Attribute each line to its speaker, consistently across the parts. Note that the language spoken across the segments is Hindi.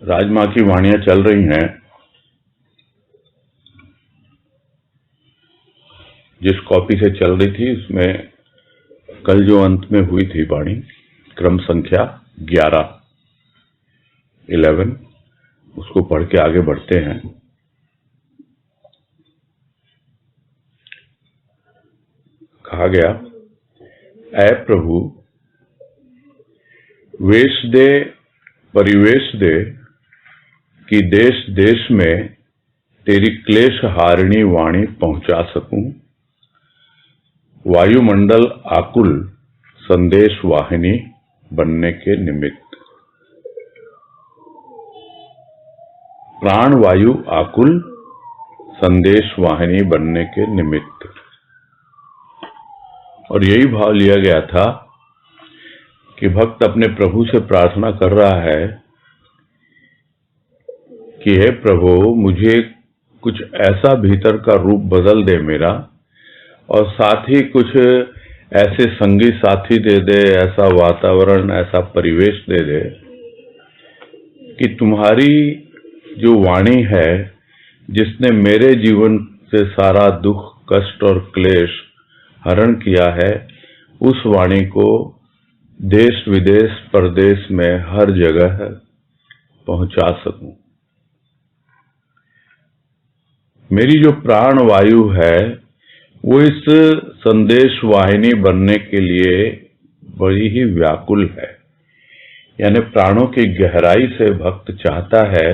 Speaker 1: राजमा की वाणियां चल रही हैं। जिस कॉपी से चल रही थी उसमें कल जो अंत में हुई थी वाणी, क्रम संख्या 11 उसको पढ़ के आगे बढ़ते हैं। कहा गया, ऐ प्रभु वेश दे परिवेश दे कि देश देश में तेरी क्लेश हारिणी वाणी पहुंचा सकूं। वायुमंडल आकुल संदेश वाहिनी बनने के निमित्त। प्राण वायु आकुल संदेश वाहिनी बनने के निमित्त। और यही भाव लिया गया था कि भक्त अपने प्रभु से प्रार्थना कर रहा है कि हे प्रभु, मुझे कुछ ऐसा भीतर का रूप बदल दे मेरा, और साथ ही कुछ ऐसे संगी साथी दे दे, ऐसा वातावरण, ऐसा परिवेश दे दे कि तुम्हारी जो वाणी है, जिसने मेरे जीवन से सारा दुख, कष्ट और क्लेश हरण किया है, उस वाणी को देश विदेश परदेश में हर जगह पहुंचा सकूं। मेरी जो प्राण वायु है वो इस संदेश वाहिनी बनने के लिए बड़ी ही व्याकुल है। यानी प्राणों की गहराई से भक्त चाहता है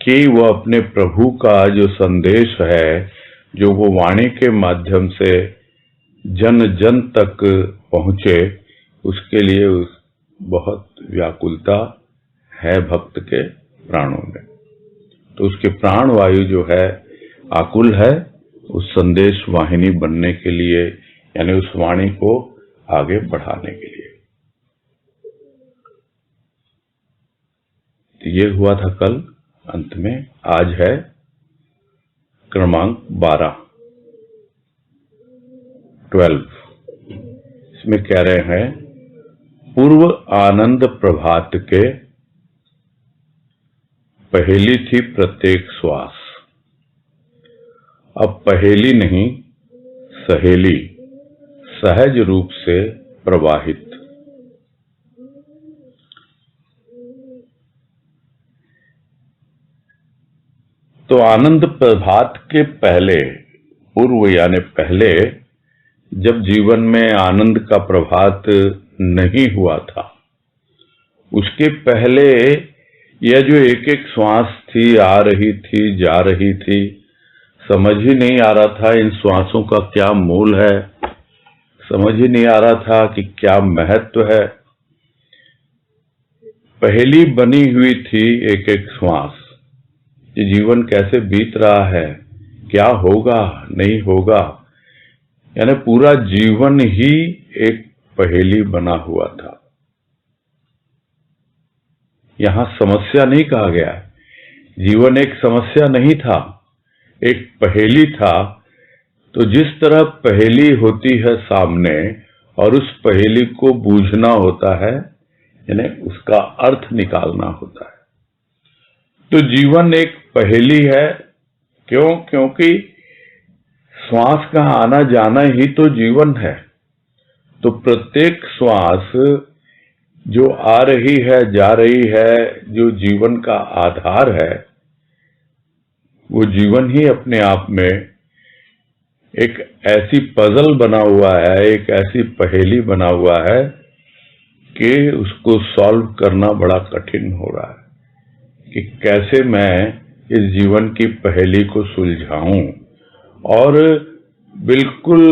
Speaker 1: कि वह अपने प्रभु का जो संदेश है, जो वो वाणी के माध्यम से जन जन तक पहुंचे, उसके लिए बहुत व्याकुलता है भक्त के प्राणों में। तो उसके प्राण वायु जो है आकुल है उस संदेश वाहिनी बनने के लिए, यानी उस वाणी को आगे बढ़ाने के लिए। तो ये हुआ था कल अंत में। आज है क्रमांक 12। इसमें कह रहे हैं, पूर्व आनंद प्रभात के पहेली थी प्रत्येक श्वास, अब पहेली नहीं सहेली सहज रूप से प्रवाहित। तो आनंद प्रभात के पहले, पूर्व यानी पहले, जब जीवन में आनंद का प्रभात नहीं हुआ था, उसके पहले यह जो एक एक श्वास थी, आ रही थी, जा रही थी, समझ ही नहीं आ रहा था इन श्वासों का क्या मूल है, समझ ही नहीं आ रहा था कि क्या महत्व है। पहेली बनी हुई थी एक एक श्वास, ये जीवन कैसे बीत रहा है, क्या होगा नहीं होगा, यानी पूरा जीवन ही एक पहेली बना हुआ था। यहां समस्या नहीं कहा गया है, जीवन एक समस्या नहीं था, एक पहेली था। तो जिस तरह पहेली होती है सामने और उस पहेली को बूझना होता है, यानी उसका अर्थ निकालना होता है, तो जीवन एक पहेली है। क्यों? क्योंकि श्वास का आना जाना ही तो जीवन है। तो प्रत्येक श्वास जो आ रही है, जा रही है, जो जीवन का आधार है, वो जीवन ही अपने आप में एक ऐसी पजल बना हुआ है, एक ऐसी पहेली बना हुआ है कि उसको सॉल्व करना बड़ा कठिन हो रहा है कि कैसे मैं इस जीवन की पहेली को सुलझाऊं और बिल्कुल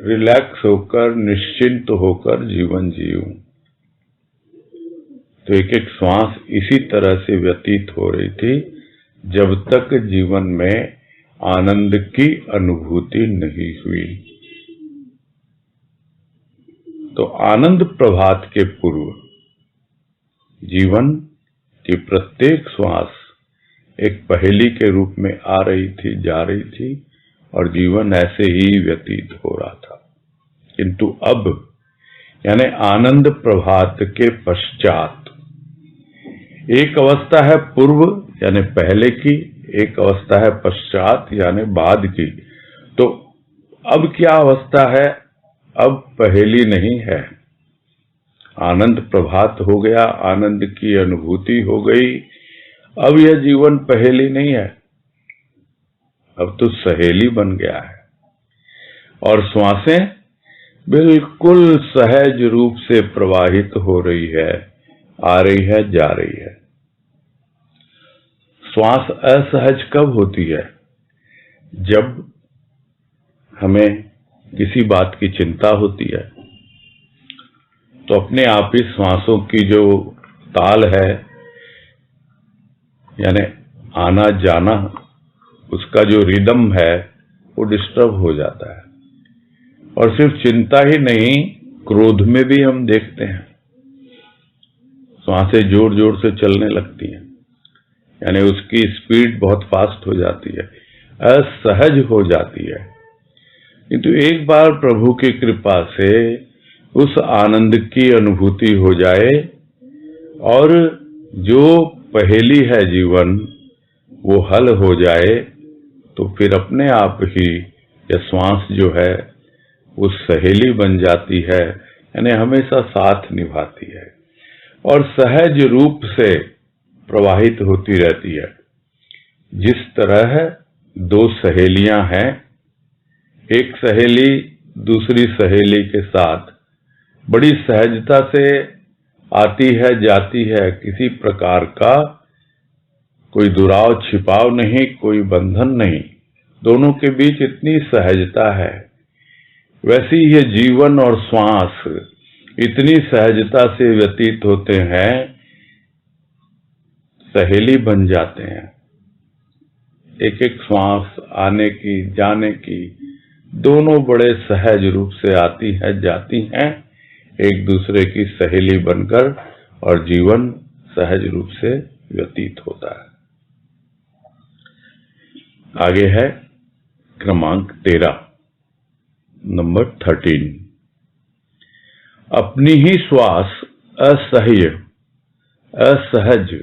Speaker 1: रिलैक्स होकर, निश्चिंत होकर जीवन जीऊं। तो एक एक श्वास इसी तरह से व्यतीत हो रही थी जब तक जीवन में आनंद की अनुभूति नहीं हुई। तो आनंद प्रभात के पूर्व जीवन की प्रत्येक श्वास एक पहेली के रूप में आ रही थी, जा रही थी, और जीवन ऐसे ही व्यतीत हो रहा था। किंतु अब, यानी आनंद प्रभात के पश्चात, एक अवस्था है पूर्व यानी पहले की, एक अवस्था है पश्चात यानी बाद की। तो अब क्या अवस्था है? अब पहेली नहीं है। आनंद प्रभात हो गया, आनंद की अनुभूति हो गई। अब यह जीवन पहेली नहीं है, अब तो सहेली बन गया है। और श्वासें बिल्कुल सहज रूप से प्रवाहित हो रही है, आ रही है, जा रही है। श्वास असहज कब होती है? जब हमें किसी बात की चिंता होती है तो अपने आप ही श्वासों की जो ताल है यानी आना जाना, उसका जो रिदम है वो डिस्टर्ब हो जाता है। और सिर्फ चिंता ही नहीं, क्रोध में भी हम देखते हैं श्वासें जोर जोर से चलने लगती हैं, यानी उसकी स्पीड बहुत फास्ट हो जाती है, असहज हो जाती है। किंतु एक बार प्रभु की कृपा से उस आनंद की अनुभूति हो जाए और जो पहेली है जीवन वो हल हो जाए, तो फिर अपने आप ही यह श्वास जो है वो सहेली बन जाती है, यानी हमेशा साथ निभाती है और सहज रूप से प्रवाहित होती रहती है। जिस तरह दो सहेलियां हैं, एक सहेली दूसरी सहेली के साथ बड़ी सहजता से आती है, जाती है, किसी प्रकार का कोई दुराव छिपाव नहीं, कोई बंधन नहीं, दोनों के बीच इतनी सहजता है। वैसे ही ये जीवन और श्वास इतनी सहजता से व्यतीत होते हैं, सहेली बन जाते हैं। एक एक श्वास आने की जाने की दोनों बड़े सहज रूप से आती है, जाती हैं, एक दूसरे की सहेली बनकर, और जीवन सहज रूप से व्यतीत होता है। आगे है क्रमांक 13, नंबर 13। अपनी ही श्वास असह्य, असहज,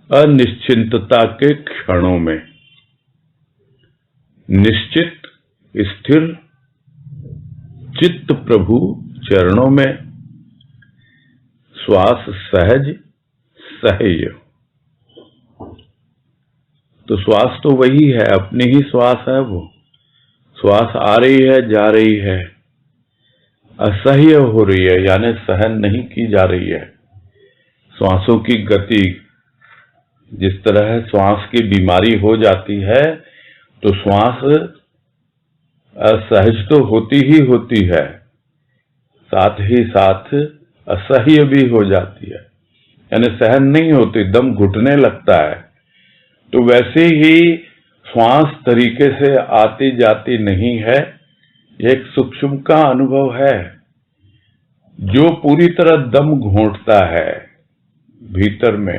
Speaker 1: अनिश्चिंतता के क्षणों में निश्चित स्थिर चित्त प्रभु चरणों में, श्वास सहज सह्य। तो श्वास तो वही है, अपनी ही श्वास है, वो श्वास आ रही है, जा रही है, असह्य हो रही है यानी सहन नहीं की जा रही है। श्वासों की गति, जिस तरह श्वास की बीमारी हो जाती है तो श्वास असहज तो होती ही होती है, साथ ही साथ असह्य भी हो जाती है, यानी सहन नहीं होती, दम घुटने लगता है। तो वैसे ही श्वास तरीके से आती जाती नहीं है, एक सूक्ष्म का अनुभव है। जो पूरी तरह दम घोंटता है भीतर में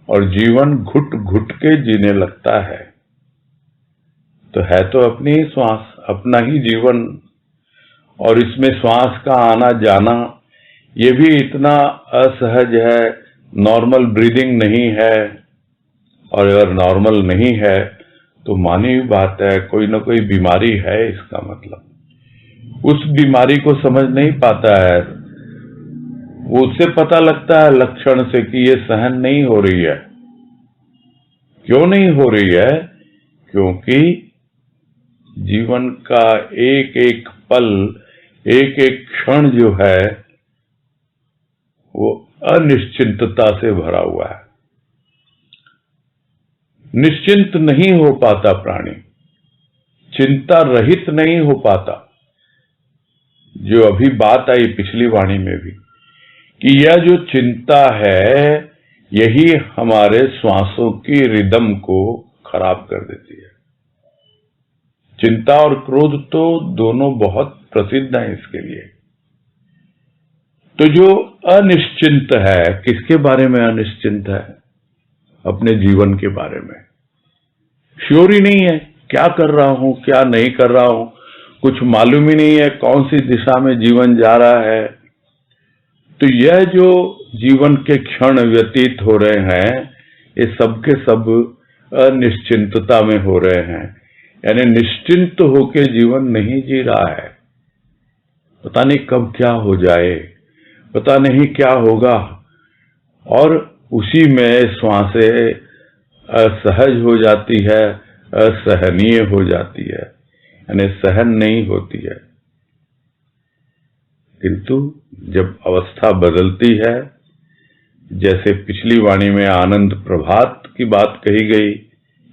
Speaker 1: और जीवन घुट घुट के जीने लगता है, तो है तो अपनी ही श्वास, अपना ही जीवन। और इसमें श्वास का आना जाना ये भी इतना असहज है, नॉर्मल ब्रीदिंग नहीं है। और अगर नॉर्मल नहीं है तो मानी हुई बात है, कोई ना कोई बीमारी है। इसका मतलब उस बीमारी को समझ नहीं पाता है, वो उससे पता लगता है लक्षण से कि ये सहन नहीं हो रही है। क्यों नहीं हो रही है? क्योंकि जीवन का एक एक पल, एक एक क्षण जो है वो अनिश्चिंतता से भरा हुआ है। निश्चिंत नहीं हो पाता प्राणी, चिंता रहित नहीं हो पाता। जो अभी बात आई पिछली वाणी में भी कि यह जो चिंता है यही हमारे श्वासों की रिदम को खराब कर देती है। चिंता और क्रोध तो दोनों बहुत प्रसिद्ध हैं इसके लिए। तो जो अनिश्चिंत है, किसके बारे में अनिश्चिंत है? अपने जीवन के बारे में श्योर ही नहीं है, क्या कर रहा हूं, क्या नहीं कर रहा हूं, कुछ मालूम ही नहीं है कौन सी दिशा में जीवन जा रहा है। तो यह जो जीवन के क्षण व्यतीत हो रहे हैं, ये सब के सब अनिश्चिंतता में हो रहे हैं। यानी निश्चिंत होके जीवन नहीं जी रहा है। पता नहीं कब क्या हो जाए, पता नहीं क्या होगा, और उसी में श्वासें असहज हो जाती है, असहनीय हो जाती है, यानी सहन नहीं होती है। किंतु जब अवस्था बदलती है, जैसे पिछली वाणी में आनंद प्रभात की बात कही गई,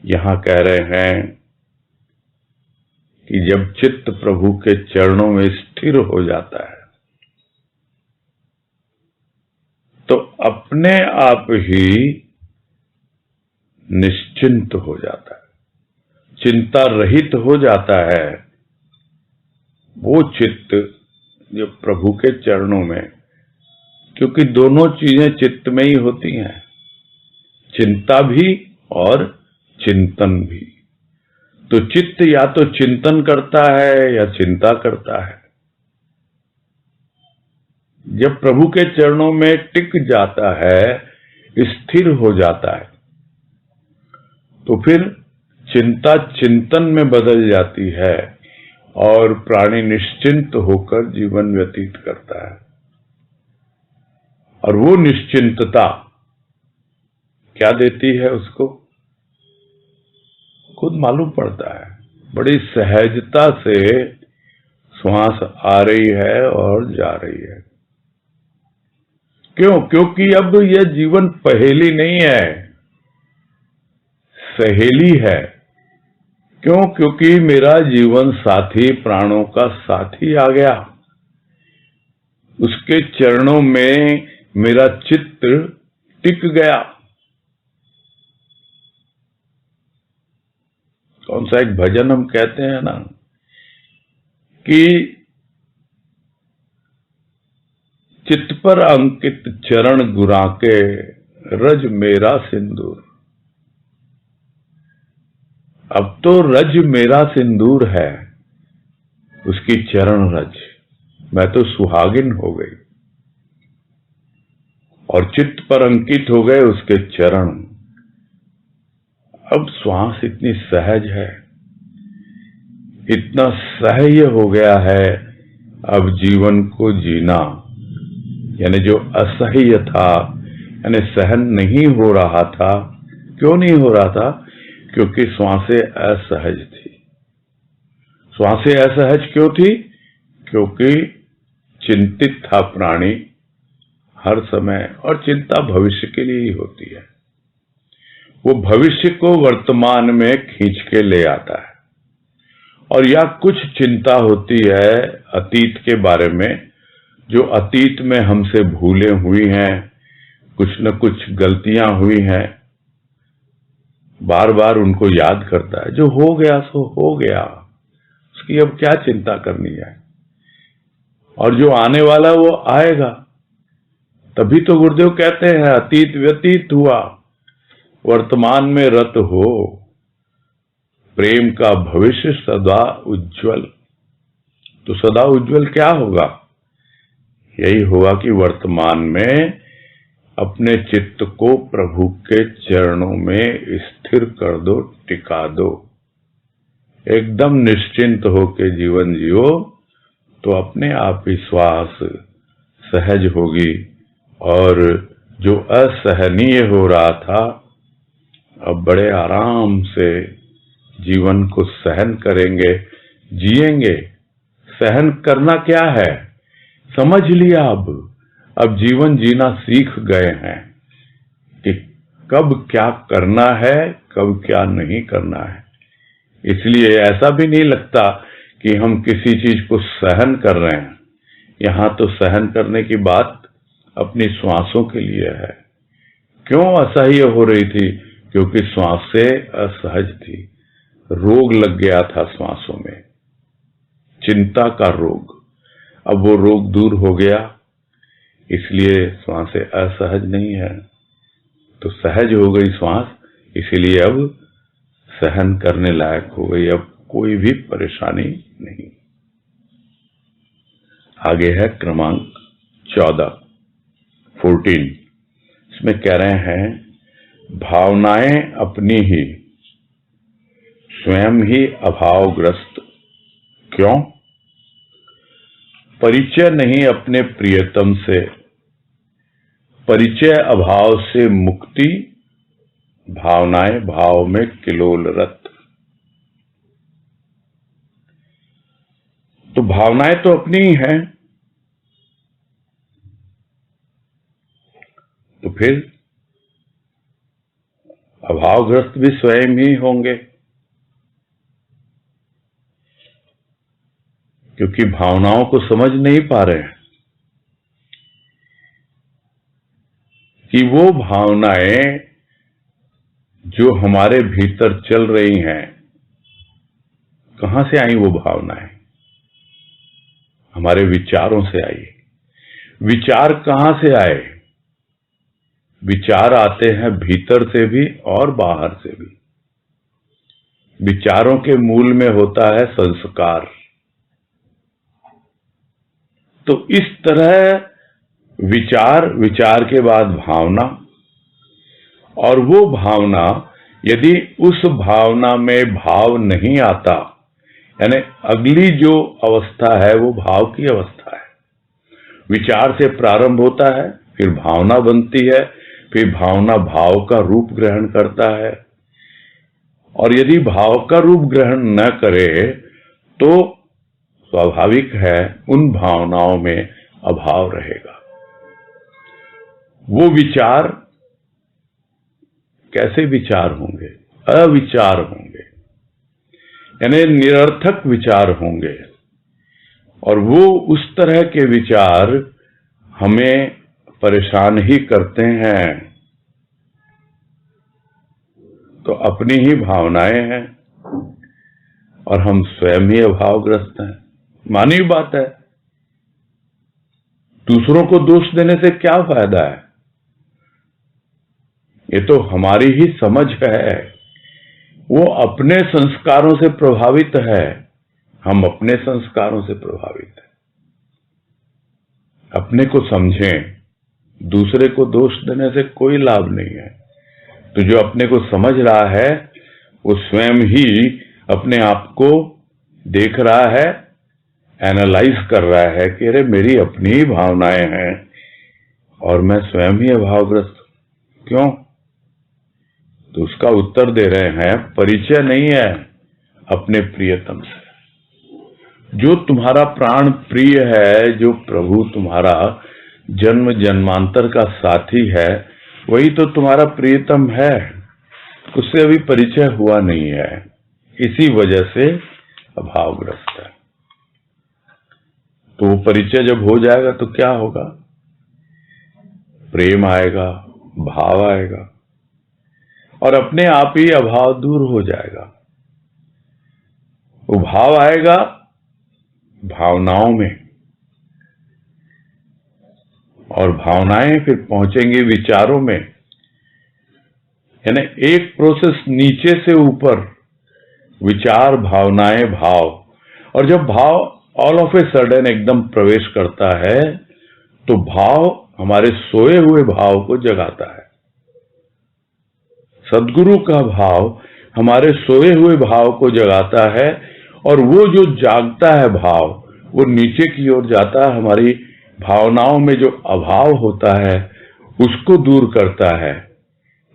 Speaker 1: यहां कह रहे हैं कि जब चित्त प्रभु के चरणों में स्थिर हो जाता है तो अपने आप ही निश्चिंत हो जाता है, चिंता रहित हो जाता है। वो चित्त जो प्रभु के चरणों में, क्योंकि दोनों चीजें चित्त में ही होती हैं, चिंता भी और चिंतन भी। तो चित्त या तो चिंतन करता है या चिंता करता है। जब प्रभु के चरणों में टिक जाता है, स्थिर हो जाता है, तो फिर चिंता चिंतन में बदल जाती है और प्राणी निश्चिंत होकर जीवन व्यतीत करता है। और वो निश्चिंतता क्या देती है उसको खुद मालूम पड़ता है। बड़ी सहजता से श्वास आ रही है और जा रही है। क्यों? क्योंकि अब यह जीवन पहेली नहीं है, सहेली है। क्यों? क्योंकि मेरा जीवन साथी प्राणों का साथी आ गया। उसके चरणों में मेरा चित्त टिक गया। कौन सा एक भजन हम कहते हैं ना कि चित्त पर अंकित चरण गुरा के रज मेरा सिंदूर। अब तो रज मेरा सिंदूर है, उसकी चरण रज। मैं तो सुहागिन हो गई और चित्त पर अंकित हो गए उसके चरण। अब श्वास इतनी सहज है, इतना सह्य हो गया है अब जीवन को जीना। यानी जो असह्य था, यानी सहन नहीं हो रहा था। क्यों नहीं हो रहा था? क्योंकि श्वासें असहज थी। श्वासें असहज क्यों थी? क्योंकि चिंतित था प्राणी हर समय, और चिंता भविष्य के लिए ही होती है। वो भविष्य को वर्तमान में खींच के ले आता है। और या कुछ चिंता होती है अतीत के बारे में, जो अतीत में हमसे भूलें हुई हैं, कुछ न कुछ गलतियां हुई हैं, बार बार उनको याद करता है। जो हो गया सो हो गया, उसकी अब क्या चिंता करनी है। और जो आने वाला वो आएगा। तभी तो गुरुदेव कहते हैं अतीत व्यतीत हुआ, वर्तमान में रत हो, प्रेम का भविष्य सदा उज्जवल। तो सदा उज्जवल क्या होगा? यही होगा कि वर्तमान में अपने चित्त को प्रभु के चरणों में स्थिर कर दो, टिका दो। एकदम निश्चिंत होके जीवन जियो, तो अपने आप ही श्वास सहज होगी। और जो असहनीय हो रहा था, अब बड़े आराम से जीवन को सहन करेंगे, जिएंगे। सहन करना क्या है समझ लिया। अब जीवन जीना सीख गए हैं कि कब क्या करना है, कब क्या नहीं करना है। इसलिए ऐसा भी नहीं लगता कि हम किसी चीज को सहन कर रहे हैं। यहां तो सहन करने की बात अपनी श्वासों के लिए है। क्यों असह्य हो रही थी? क्योंकि श्वासें असहज थी, रोग लग गया था श्वासों में, चिंता का रोग। अब वो रोग दूर हो गया, इसलिए श्वासें असहज नहीं है, तो सहज हो गई श्वास। इसीलिए अब सहन करने लायक हो गई, अब कोई भी परेशानी नहीं। आगे है क्रमांक 14। 14 इसमें कह रहे हैं, भावनाएं अपनी ही स्वयं ही अभावग्रस्त क्यों? परिचय नहीं अपने प्रियतम से, परिचय अभाव से मुक्ति, भावनाएं भाव में किलोलरत। तो भावनाएं तो अपनी ही हैं, तो फिर अभावग्रस्त भी स्वयं ही होंगे, क्योंकि भावनाओं को समझ नहीं पा रहे हैं कि वो भावनाएं जो हमारे भीतर चल रही हैं, कहां से आई वो भावनाएं? हमारे विचारों से आई। विचार कहां से आए? विचार आते हैं भीतर से भी और बाहर से भी। विचारों के मूल में होता है संस्कार। तो इस तरह विचार, विचार के बाद भावना, और वो भावना यदि उस भावना में भाव नहीं आता, यानी अगली जो अवस्था है वो भाव की अवस्था है। विचार से प्रारंभ होता है, फिर भावना बनती है, फिर भावना भाव का रूप ग्रहण करता है, और यदि भाव का रूप ग्रहण न करे तो स्वाभाविक है उन भावनाओं में अभाव रहेगा। वो विचार कैसे विचार होंगे? अविचार होंगे, यानी निरर्थक विचार होंगे, और वो उस तरह के विचार हमें परेशान ही करते हैं। तो अपनी ही भावनाएं हैं और हम स्वयं ही अभावग्रस्त हैं। मानवीय बात है, दूसरों को दोष देने से क्या फायदा है? ये तो हमारी ही समझ है, वो अपने संस्कारों से प्रभावित है, हम अपने संस्कारों से प्रभावित हैं। अपने को समझें, दूसरे को दोष देने से कोई लाभ नहीं है। तो जो अपने को समझ रहा है वो स्वयं ही अपने आप को देख रहा है, एनालाइज कर रहा है कि अरे मेरी अपनी ही भावनाएं हैं और मैं स्वयं ही अभावग्रस्त क्यों? तो उसका उत्तर दे रहे हैं, परिचय नहीं है अपने प्रियतम से। जो तुम्हारा प्राण प्रिय है, जो प्रभु तुम्हारा जन्म जन्मांतर का साथी है, वही तो तुम्हारा प्रियतम है। उससे अभी परिचय हुआ नहीं है, इसी वजह से अभावग्रस्त है। तो वो परिचय जब हो जाएगा तो क्या होगा? प्रेम आएगा, भाव आएगा, और अपने आप ही अभाव दूर हो जाएगा। वो भाव आएगा भावनाओं में, और भावनाएं फिर पहुंचेंगी विचारों में, यानी एक प्रोसेस नीचे से ऊपर, विचार, भावनाएं, भाव। और जब भाव ऑल ऑफ ए सडन एकदम प्रवेश करता है तो भाव हमारे सोए हुए भाव को जगाता है। सद्गुरु का भाव हमारे सोए हुए भाव को जगाता है, और वो जो जागता है भाव, वो नीचे की ओर जाता है, हमारी भावनाओं में जो अभाव होता है उसको दूर करता है।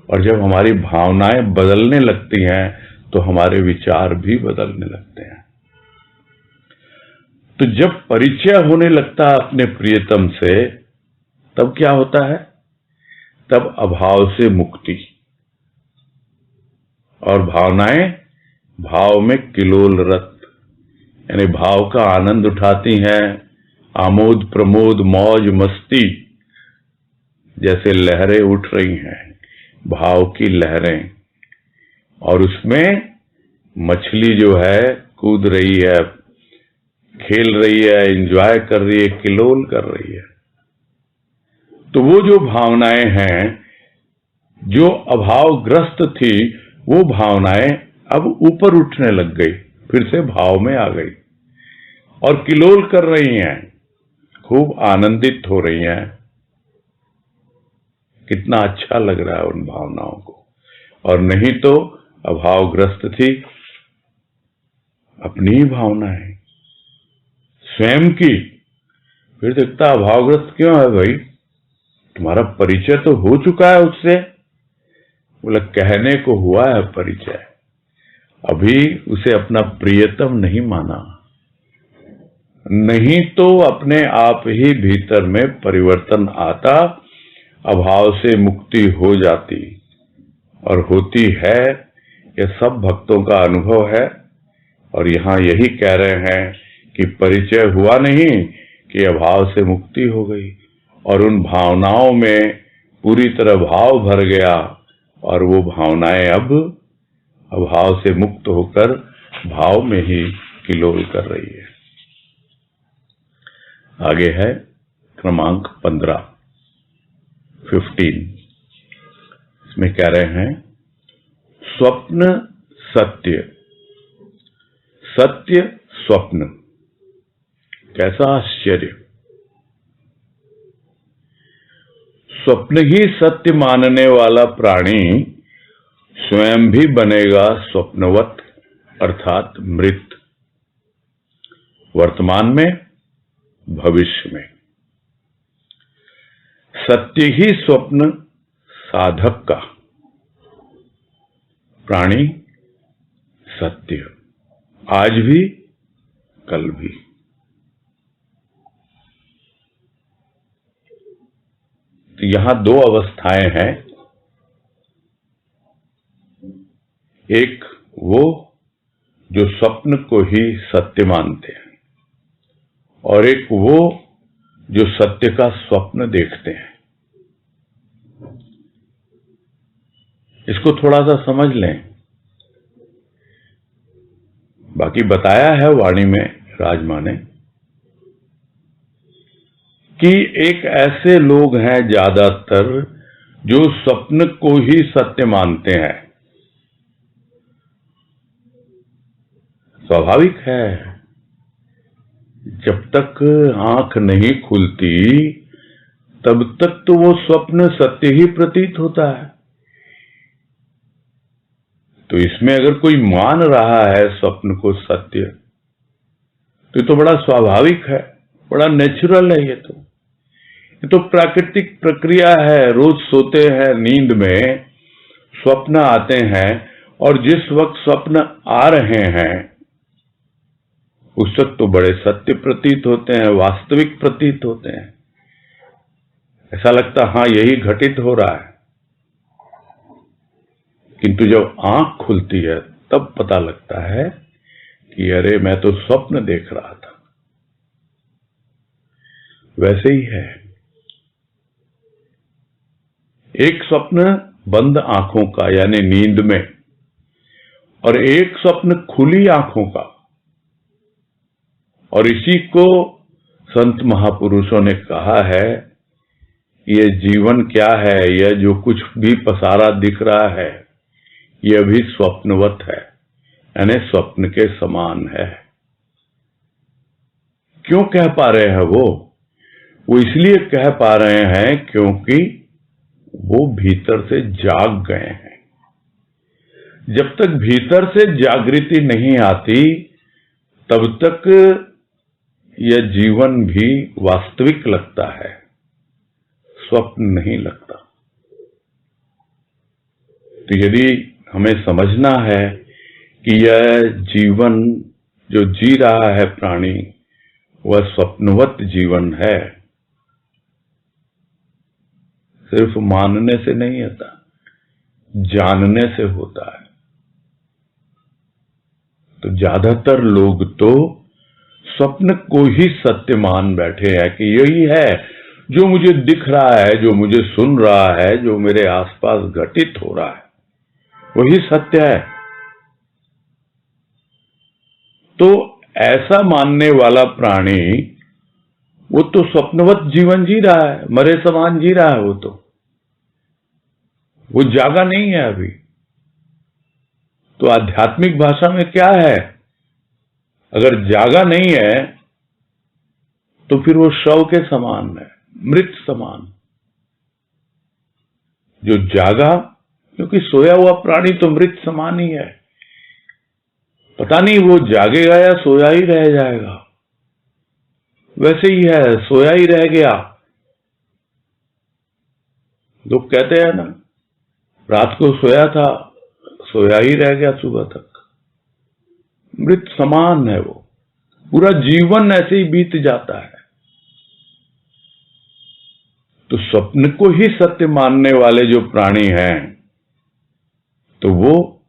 Speaker 1: और जब हमारी भावनाएं बदलने लगती हैं तो हमारे विचार भी बदलने लगते हैं। तो जब परिचय होने लगता है अपने प्रियतम से, तब क्या होता है? तब अभाव से मुक्ति, और भावनाएं भाव में किलोलरत, यानी भाव का आनंद उठाती हैं, आमोद प्रमोद मौज मस्ती, जैसे लहरें उठ रही हैं, भाव की लहरें, और उसमें मछली जो है कूद रही है, खेल रही है, एंजॉय कर रही है, किलोल कर रही है। तो वो जो भावनाएं हैं जो अभावग्रस्त थी, वो भावनाएं अब ऊपर उठने लग गई, फिर से भाव में आ गई और किलोल कर रही हैं, खूब आनंदित हो रही हैं। कितना अच्छा लग रहा है उन भावनाओं को। और नहीं तो अभावग्रस्त थी, अपनी ही भावना है स्वयं की। फिर देखता अभावग्रस्त क्यों है भाई, तुम्हारा परिचय तो हो चुका है उससे। बोला कहने को हुआ है परिचय, अभी उसे अपना प्रियतम नहीं माना, नहीं तो अपने आप ही भीतर में परिवर्तन आता, अभाव से मुक्ति हो जाती और होती है। यह सब भक्तों का अनुभव है। और यहां यही कह रहे हैं कि परिचय हुआ नहीं कि अभाव से मुक्ति हो गई और उन भावनाओं में पूरी तरह भाव भर गया और वो भावनाएं अब अभाव से मुक्त होकर भाव में ही किलोल कर रही है। आगे है क्रमांक 15। इसमें कह रहे हैं स्वप्न सत्य, सत्य स्वप्न। कैसा आश्चर्य, स्वप्न ही सत्य मानने वाला प्राणी स्वयं भी बनेगा स्वप्नवत, अर्थात मृत, वर्तमान में भविष्य में। सत्य ही स्वप्न साधक का, प्राणी सत्य, आज भी कल भी। तो यहां दो अवस्थाएं हैं, एक वो जो स्वप्न को ही सत्य मानते हैं और एक वो जो सत्य का स्वप्न देखते हैं। इसको थोड़ा सा समझ लें। बाकी बताया है वाणी में राज माँ ने कि एक ऐसे लोग हैं ज्यादातर जो स्वप्न को ही सत्य मानते हैं। स्वाभाविक है, जब तक आंख नहीं खुलती तब तक तो वो स्वप्न सत्य ही प्रतीत होता है। तो इसमें अगर कोई मान रहा है स्वप्न को सत्य तो ये तो बड़ा स्वाभाविक है, बड़ा नेचुरल है। ये तो प्राकृतिक प्रक्रिया है। रोज सोते हैं, नींद में स्वप्न आते हैं और जिस वक्त स्वप्न आ रहे हैं उस वक्त तो बड़े सत्य प्रतीत होते हैं, वास्तविक प्रतीत होते हैं। ऐसा लगता हाँ यही घटित हो रहा है। किंतु जब आंख खुलती है तब पता लगता है कि अरे मैं तो स्वप्न देख रहा था। वैसे ही है, एक स्वप्न बंद आंखों का यानी नींद में और एक स्वप्न खुली आंखों का। और इसी को संत महापुरुषों ने कहा है, ये जीवन क्या है, यह जो कुछ भी पसारा दिख रहा है यह भी स्वप्नवत है, यानी स्वप्न के समान है। क्यों कह पा रहे हैं वो इसलिए कह पा रहे हैं क्योंकि वो भीतर से जाग गए हैं। जब तक भीतर से जागृति नहीं आती तब तक यह जीवन भी वास्तविक लगता है, स्वप्न नहीं लगता। तो यदि हमें समझना है कि यह जीवन जो जी रहा है प्राणी वह स्वप्नवत जीवन है, सिर्फ मानने से नहीं आता, जानने से होता है। तो ज्यादातर लोग तो स्वप्न को ही सत्य मान बैठे हैं कि यही है जो मुझे दिख रहा है, जो मुझे सुन रहा है, जो मेरे आसपास घटित हो रहा है वही सत्य है। तो ऐसा मानने वाला प्राणी वो तो स्वप्नवत जीवन जी रहा है, मरे समान जी रहा है। वो जागा नहीं है अभी। तो आध्यात्मिक भाषा में क्या है, अगर जागा नहीं है तो फिर वो शव के समान है, मृत समान। जो जागा, क्योंकि सोया हुआ प्राणी तो मृत समान ही है, पता नहीं वो जागेगा या सोया ही रह जाएगा। वैसे ही है, सोया ही रह गया। लोग कहते हैं ना, रात को सोया था, सोया ही रह गया सुबह तक। मृत समान है वो, पूरा जीवन ऐसे ही बीत जाता है। तो स्वप्न को ही सत्य मानने वाले जो प्राणी हैं, तो वो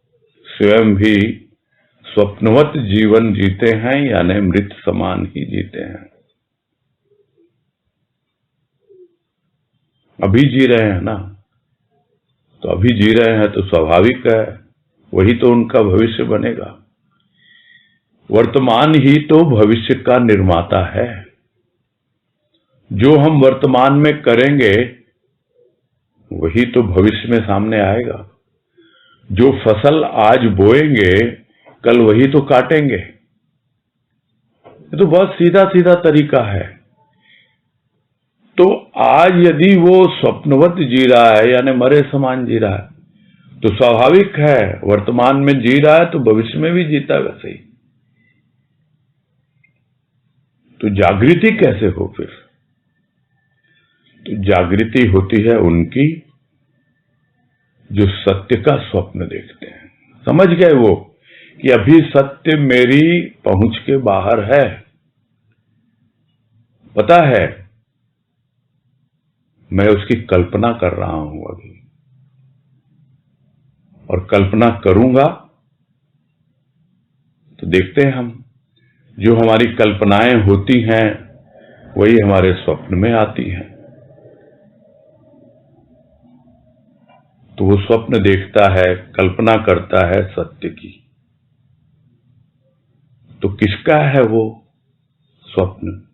Speaker 1: स्वयं भी स्वप्नवत जीवन जीते हैं, यानी मृत समान ही जीते हैं। अभी जी रहे हैं ना, तो अभी जी रहे हैं तो स्वाभाविक है, वही तो उनका भविष्य बनेगा। वर्तमान ही तो भविष्य का निर्माता है। जो हम वर्तमान में करेंगे वही तो भविष्य में सामने आएगा। जो फसल आज बोएंगे कल वही तो काटेंगे। ये तो बहुत सीधा सीधा तरीका है। तो आज यदि वो स्वप्नवत जी रहा है, यानी मरे समान जी रहा है, तो स्वाभाविक है वर्तमान में जी रहा है तो भविष्य में भी जीता है वैसे ही। तो जागृति कैसे हो फिर? तो जागृति होती है उनकी जो सत्य का स्वप्न देखते हैं। समझ गए वो कि अभी सत्य मेरी पहुंच के बाहर है। पता है मैं उसकी कल्पना कर रहा हूं अभी, और कल्पना करूंगा तो देखते हैं हम, जो हमारी कल्पनाएं होती हैं वही हमारे स्वप्न में आती हैं। तो वो स्वप्न देखता है, कल्पना करता है सत्य की। तो किसका है वो स्वप्न?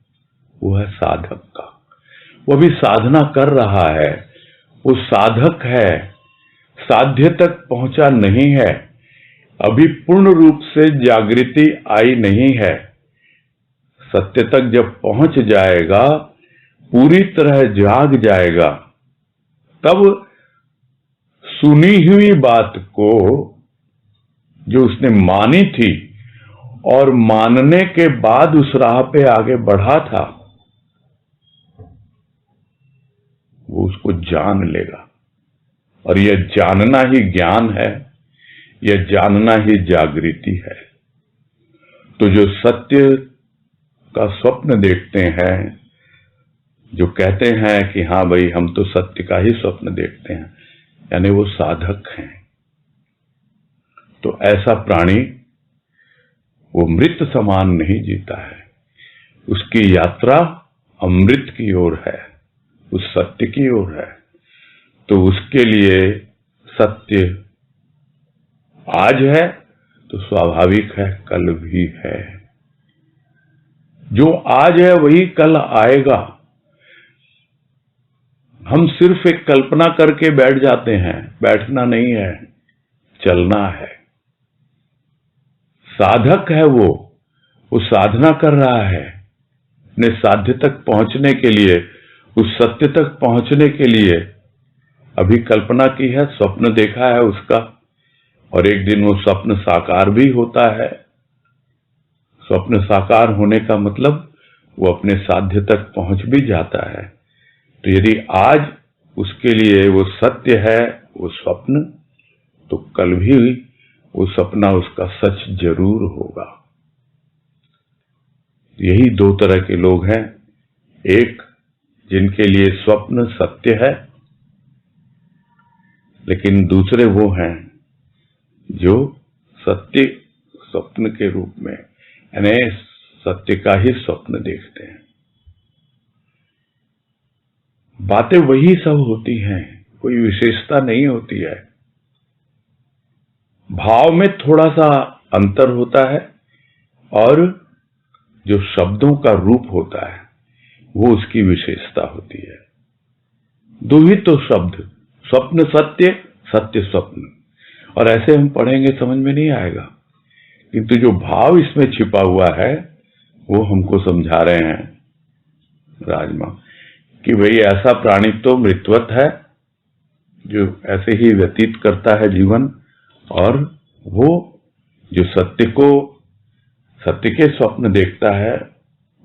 Speaker 1: वो है साधक का। वो भी साधना कर रहा है, वो साधक है, साध्य तक पहुंचा नहीं है, अभी पूर्ण रूप से जागृति आई नहीं है। सत्य तक जब पहुंच जाएगा, पूरी तरह जाग जाएगा, तब सुनी हुई बात को जो उसने मानी थी और मानने के बाद उस राह पे आगे बढ़ा था, वो उसको जान लेगा। और यह जानना ही ज्ञान है, यह जानना ही जागृति है। तो जो सत्य का स्वप्न देखते हैं, जो कहते हैं कि हाँ भाई हम तो सत्य का ही स्वप्न देखते हैं, यानी वो साधक हैं। तो ऐसा प्राणी वो मृत समान नहीं जीता है, उसकी यात्रा अमृत की ओर है, उस सत्य की ओर है। तो उसके लिए सत्य आज है तो स्वाभाविक है कल भी है। जो आज है वही कल आएगा। हम सिर्फ एक कल्पना करके बैठ जाते हैं, बैठना नहीं है, चलना है। साधक है वो साधना कर रहा है अपने साध्य तक पहुंचने के लिए, उस सत्य तक पहुंचने के लिए। अभी कल्पना की है, स्वप्न देखा है उसका, और एक दिन वो स्वप्न साकार भी होता है। स्वप्न साकार होने का मतलब वो अपने साध्य तक पहुंच भी जाता है। तो यदि आज उसके लिए वो सत्य है, वो स्वप्न, तो कल भी वो सपना उसका सच जरूर होगा। यही दो तरह के लोग हैं, एक जिनके लिए स्वप्न सत्य है, लेकिन दूसरे वो हैं जो सत्य स्वप्न के रूप में, यानी सत्य का ही स्वप्न देखते हैं। बातें वही सब होती हैं, कोई विशेषता नहीं होती है। भाव में थोड़ा सा अंतर होता है, और जो शब्दों का रूप होता है वो उसकी विशेषता होती है। दो ही तो शब्द, स्वप्न सत्य, सत्य स्वप्न, और ऐसे हम पढ़ेंगे समझ में नहीं आएगा। किंतु जो भाव इसमें छिपा हुआ है वो हमको समझा रहे हैं राजमा, कि भाई ऐसा प्राणी तो मृतवत है, जो ऐसे ही व्यतीत करता है जीवन, और वो जो सत्य के स्वप्न देखता है,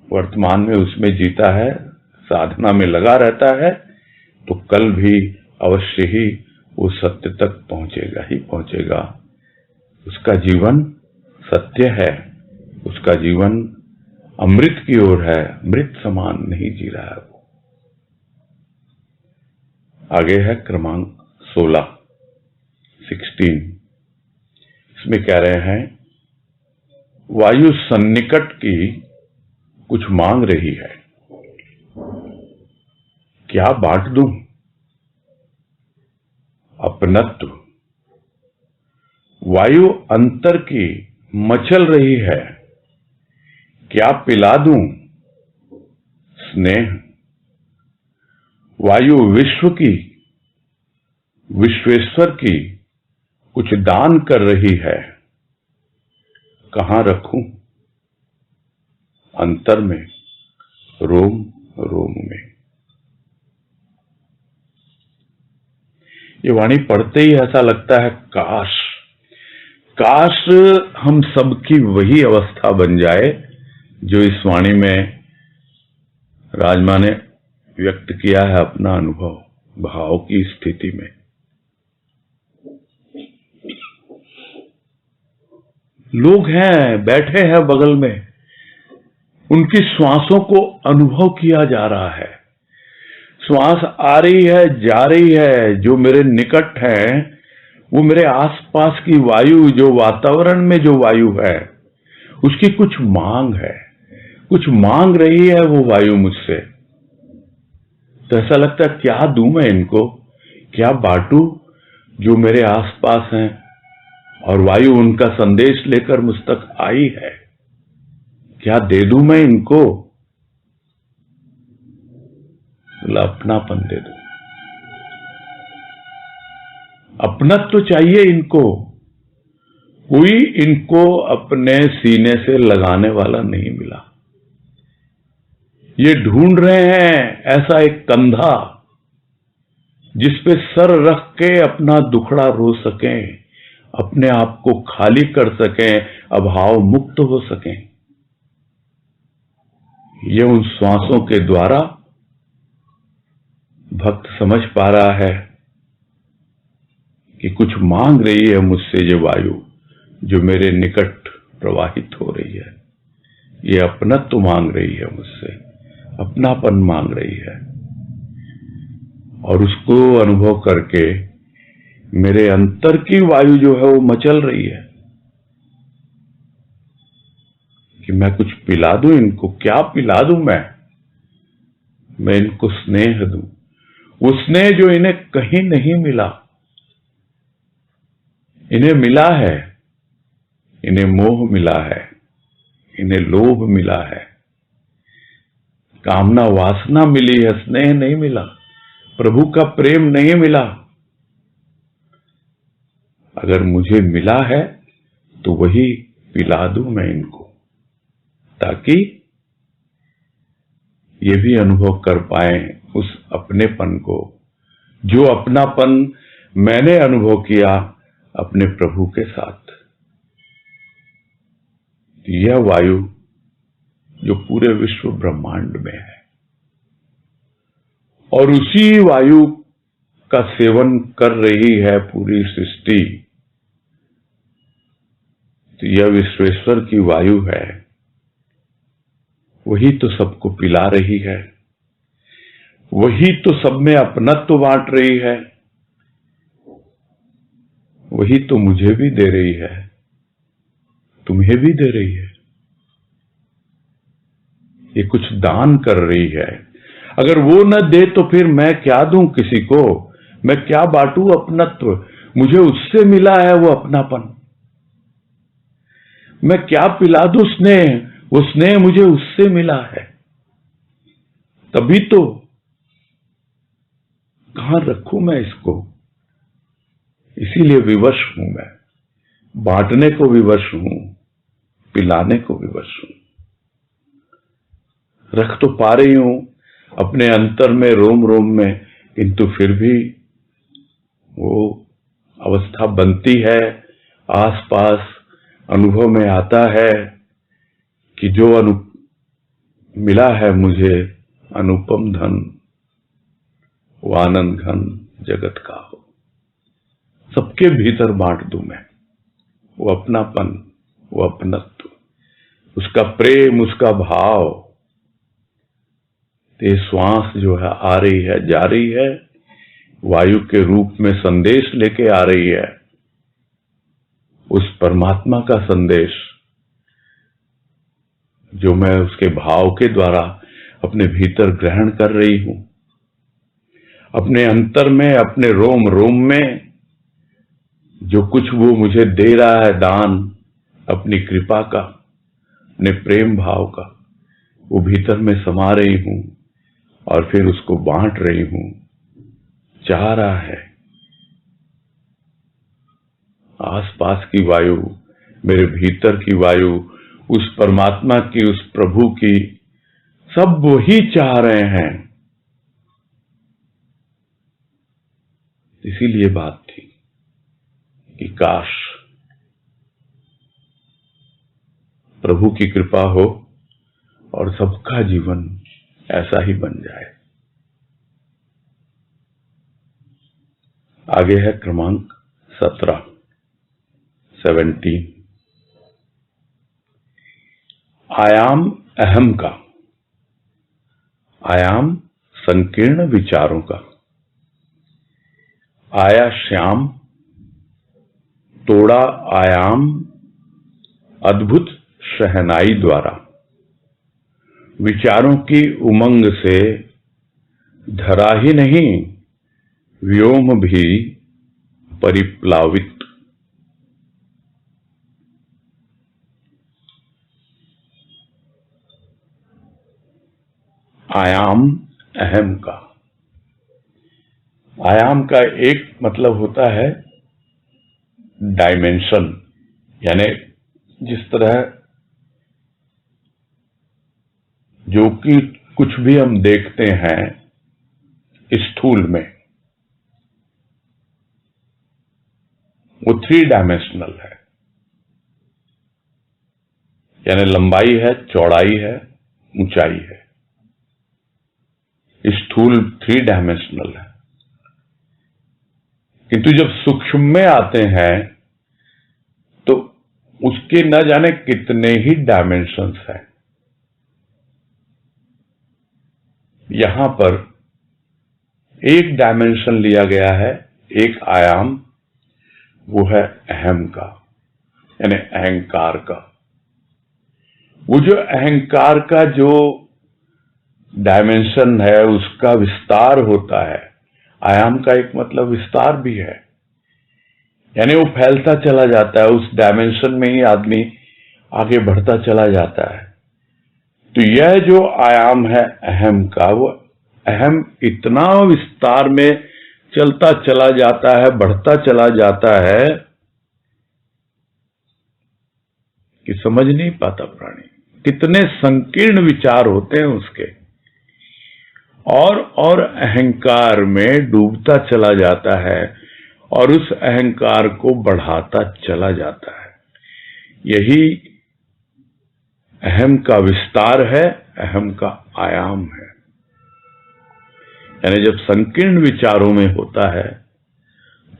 Speaker 1: वर्तमान में उसमें जीता है, साधना में लगा रहता है, तो कल भी अवश्य ही वो सत्य तक पहुंचेगा ही पहुंचेगा। उसका जीवन सत्य है, उसका जीवन अमृत की ओर है, अमृत समान नहीं जी रहा है वो। आगे है क्रमांक 16। इसमें कह रहे हैं, वायु सन्निकट की कुछ मांग रही है, क्या बांट दूं? अपनत्व। वायु अंतर की मचल रही है, क्या पिला दूं? स्नेह। वायु विश्व की, विश्वेश्वर की कुछ दान कर रही है, कहां रखूं? अंतर में, रोम रोम में। ये वाणी पढ़ते ही ऐसा लगता है, काश काश हम सबकी वही अवस्था बन जाए जो इस वाणी में राजमा ने व्यक्त किया है अपना अनुभव, भाव की स्थिति में। लोग हैं, बैठे हैं बगल में, उनकी श्वासों को अनुभव किया जा रहा है। श्वास आ रही है, जा रही है, जो मेरे निकट है, वो मेरे आसपास की वायु, जो वातावरण में जो वायु है, उसकी कुछ मांग है, कुछ मांग रही है वो वायु मुझसे। तो ऐसा लगता है, क्या दूं मैं इनको, क्या बांटूं जो मेरे आसपास हैं, और वायु उनका संदेश लेकर मुझ तक आई है, क्या दे दूं मैं इनको? अपनापन दे दूं, अपनत्व तो चाहिए इनको। कोई इनको अपने सीने से लगाने वाला नहीं मिला। ये ढूंढ रहे हैं ऐसा एक कंधा जिस पे सर रख के अपना दुखड़ा रो सकें, अपने आप को खाली कर सकें, अभाव मुक्त हो सकें। ये उन श्वासों के द्वारा भक्त समझ पा रहा है कि कुछ मांग रही है मुझसे ये वायु, जो मेरे निकट प्रवाहित हो रही है। ये अपनत्व मांग रही है मुझसे, अपनापन मांग रही है, और उसको अनुभव करके मेरे अंतर की वायु जो है वो मचल रही है कि मैं कुछ पिला दूं इनको। क्या पिला दूं मैं इनको स्नेह दूं, वो स्नेह जो इन्हें कहीं नहीं मिला। इन्हें मिला है, इन्हें मोह मिला है, इन्हें लोभ मिला है, कामना वासना मिली है, स्नेह नहीं मिला, प्रभु का प्रेम नहीं मिला। अगर मुझे मिला है तो वही पिला दूं मैं इनको, ताकि ये भी अनुभव कर पाए उस अपनेपन को, जो अपनापन मैंने अनुभव किया अपने प्रभु के साथ। यह वायु जो पूरे विश्व ब्रह्मांड में है, और उसी वायु का सेवन कर रही है पूरी सृष्टि। तो यह विश्वेश्वर की वायु है, वही तो सबको पिला रही है, वही तो सब में अपनत्व बांट रही है, वही तो मुझे भी दे रही है, तुम्हें भी दे रही है। ये कुछ दान कर रही है। अगर वो न दे तो फिर मैं क्या दूं किसी को, मैं क्या बांटूं अपनत्व? मुझे उससे मिला है वो अपनापन, मैं क्या पिला दूं स्नेह? वो स्नेह मुझे उससे मिला है, तभी तो। कहां रखूं मैं इसको? इसीलिए विवश हूं मैं, बांटने को विवश हूं, पिलाने को विवश हूं। रख तो पा रही हूं अपने अंतर में, रोम रोम में, किंतु फिर भी वो अवस्था बनती है, आसपास अनुभव में आता है कि जो मिला है मुझे अनुपम धन, वो आनंद घन जगत का हो, सबके भीतर बांट दूं मैं वो अपनापन, वो अपनत्व, उसका प्रेम, उसका भाव। ये श्वास जो है आ रही है, जा रही है, वायु के रूप में संदेश लेके आ रही है, उस परमात्मा का संदेश जो मैं उसके भाव के द्वारा अपने भीतर ग्रहण कर रही हूं। अपने अंतर में, अपने रोम रोम में जो कुछ वो मुझे दे रहा है दान, अपनी कृपा का, अपने प्रेम भाव का, वो भीतर में समा रही हूं और फिर उसको बांट रही हूं। चाह रहा है आसपास की वायु, मेरे भीतर की वायु, उस परमात्मा की, उस प्रभु की, सब वही चाह रहे हैं। इसीलिए बात थी कि काश प्रभु की कृपा हो और सबका जीवन ऐसा ही बन जाए। आगे है क्रमांक 17। आयाम अहम का, आयाम संकीर्ण विचारों का। आया श्याम, तोड़ा आयाम अद्भुत शहनाई द्वारा। विचारों की उमंग से धरा ही नहीं, व्योम भी परिप्लावित। आयाम अहम का, आयाम का एक मतलब होता है डायमेंशन, यानी जिस तरह जो कि कुछ भी हम देखते हैं स्थूल में, वो 3 डायमेंशनल है, यानी लंबाई है, चौड़ाई है, ऊंचाई है। स्थूल 3 डायमेंशनल है, किंतु जब सूक्ष्म में आते हैं तो उसके न जाने कितने ही डायमेंशंस हैं। यहां पर एक डायमेंशन लिया गया है, एक आयाम, वो है अहम का, यानी अहंकार का। वो जो अहंकार का जो डायमेंशन है, उसका विस्तार होता है। आयाम का एक मतलब विस्तार भी है, यानी वो फैलता चला जाता है, उस डायमेंशन में ही आदमी आगे बढ़ता चला जाता है। तो यह जो आयाम है अहम का, वो अहम इतना विस्तार में चलता चला जाता है, बढ़ता चला जाता है कि समझ नहीं पाता प्राणी। कितने संकीर्ण विचार होते हैं उसके, और अहंकार में डूबता चला जाता है और उस अहंकार को बढ़ाता चला जाता है। यही अहम का विस्तार है, अहम का आयाम है। यानी जब संकीर्ण विचारों में होता है,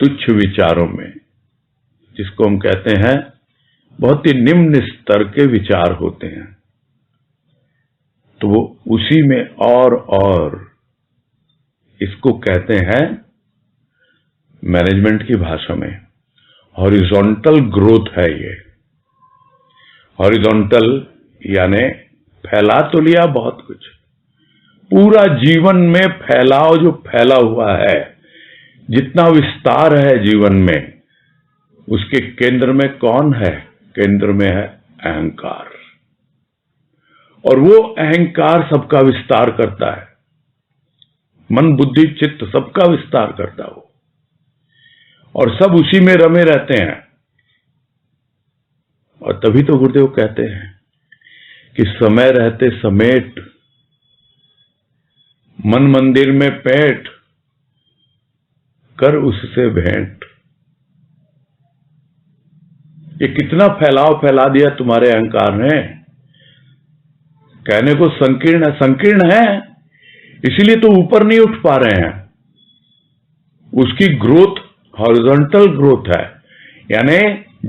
Speaker 1: तुच्छ विचारों में, जिसको हम कहते हैं बहुत ही निम्न स्तर के विचार होते हैं, तो वो उसी में और इसको कहते हैं मैनेजमेंट की भाषा में हॉरिजॉन्टल ग्रोथ है। ये हॉरिजॉन्टल यानी फैला तो लिया बहुत कुछ, पूरा जीवन में फैलाव जो फैला हुआ है, जितना विस्तार है जीवन में, उसके केंद्र में कौन है? केंद्र में है अहंकार, और वो अहंकार सबका विस्तार करता है। मन बुद्धि चित्त सबका विस्तार करता है वो, और सब उसी में रमे रहते हैं। और तभी तो गुरुदेव कहते हैं कि समय रहते समेट, मन मंदिर में पैठ, कर उससे भेंट। ये कितना फैलाव फैला दिया तुम्हारे अहंकार ने। कहने को संकीर्ण है, इसीलिए तो ऊपर नहीं उठ पा रहे हैं। उसकी ग्रोथ हॉरिजॉन्टल ग्रोथ है, यानी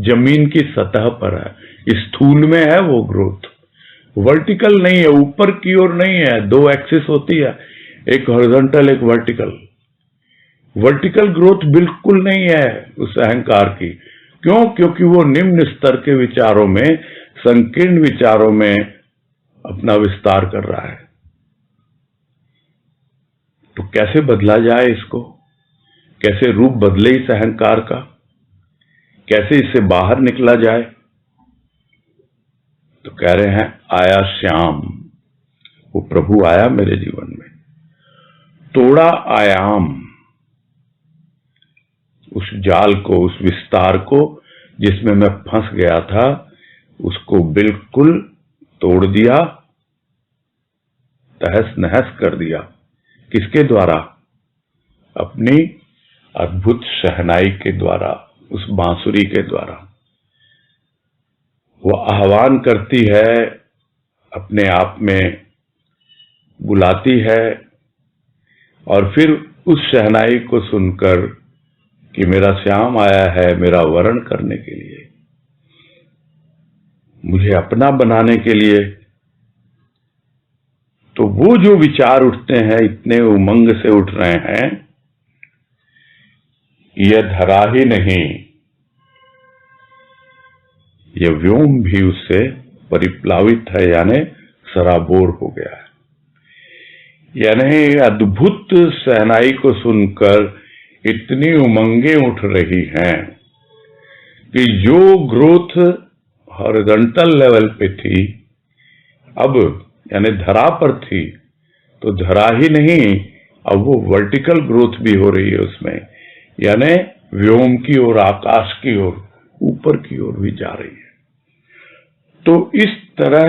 Speaker 1: जमीन की सतह पर है, स्थूल में है वो ग्रोथ, वर्टिकल नहीं है, ऊपर की ओर नहीं है। दो एक्सिस होती है, एक हॉरिजॉन्टल एक वर्टिकल। वर्टिकल ग्रोथ बिल्कुल नहीं है उस अहंकार की। क्यों? क्योंकि वो निम्न स्तर के विचारों में, संकीर्ण विचारों में अपना विस्तार कर रहा है। तो कैसे बदला जाए इसको? कैसे रूप बदले इस अहंकार का? कैसे इससे बाहर निकला जाए? तो कह रहे हैं आया श्याम, वो प्रभु आया मेरे जीवन में, तोड़ा आयाम, उस जाल को, उस विस्तार को जिसमें मैं फंस गया था, उसको बिल्कुल तोड़ दिया, तहस नहस कर दिया। किसके द्वारा? अपनी अद्भुत शहनाई के द्वारा, उस बांसुरी के द्वारा। वो आह्वान करती है, अपने आप में बुलाती है, और फिर उस शहनाई को सुनकर कि मेरा श्याम आया है मेरा वरण करने के लिए, मुझे अपना बनाने के लिए। तो वो जो विचार उठते हैं, इतने उमंग से उठ रहे हैं, यह धरा ही नहीं, यह व्योम भी उससे परिप्लावित है, यानी सराबोर हो गया है। यानी अद्भुत शहनाई को सुनकर इतनी उमंगें उठ रही हैं कि जो ग्रोथ हॉरिजॉन्टल लेवल पे थी, अब यानी धरा पर थी, तो धरा ही नहीं, अब वो वर्टिकल ग्रोथ भी हो रही है उसमें, यानी व्योम की ओर, आकाश की ओर, ऊपर की ओर भी जा रही है। तो इस तरह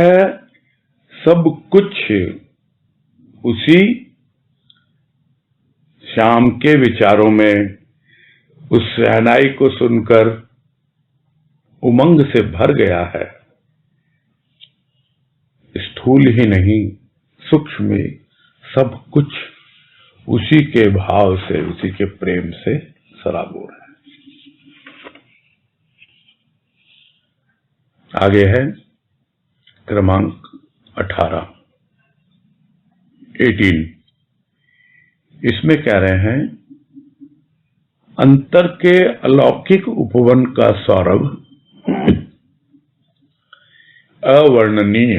Speaker 1: सब कुछ उसी श्याम के विचारों में, उस शहनाई को सुनकर उमंग से भर गया है। स्थूल ही नहीं, सूक्ष्म में सब कुछ उसी के भाव से, उसी के प्रेम से सराबोर है। आगे है क्रमांक 18। इसमें कह रहे हैं अंतर के अलौकिक उपवन का सौरभ अवर्णनीय,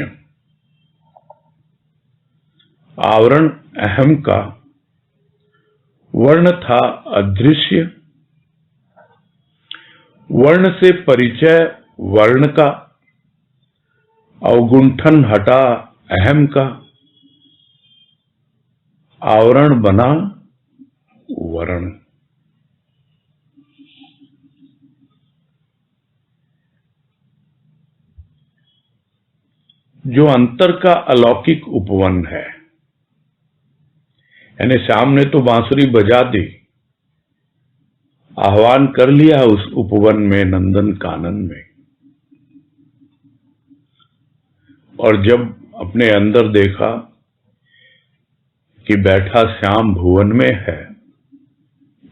Speaker 1: आवरण अहम का, वर्ण था अदृश्य, वर्ण से परिचय वर्ण का, अवगुंठन हटा अहम का, आवरण बना वर्ण। जो अंतर का अलौकिक उपवन है, यानी श्याम ने तो बांसुरी बजा दी, आह्वान कर लिया उस उपवन में, नंदन कानन में, और जब अपने अंदर देखा कि बैठा श्याम भुवन में है,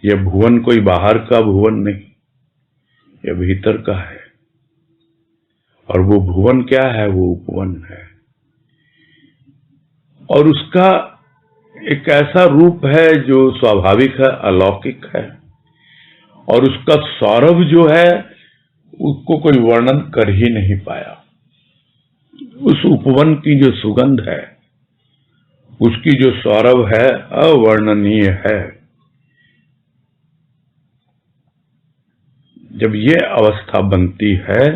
Speaker 1: यह भुवन कोई बाहर का भुवन नहीं, यह भीतर का है, और वो भुवन क्या है? वो उपवन है, और उसका एक ऐसा रूप है जो स्वाभाविक है, अलौकिक है, और उसका सौरभ जो है उसको कोई वर्णन कर ही नहीं पाया। उस उपवन की जो सुगंध है, उसकी जो सौरभ है, अवर्णनीय है। जब ये अवस्था बनती है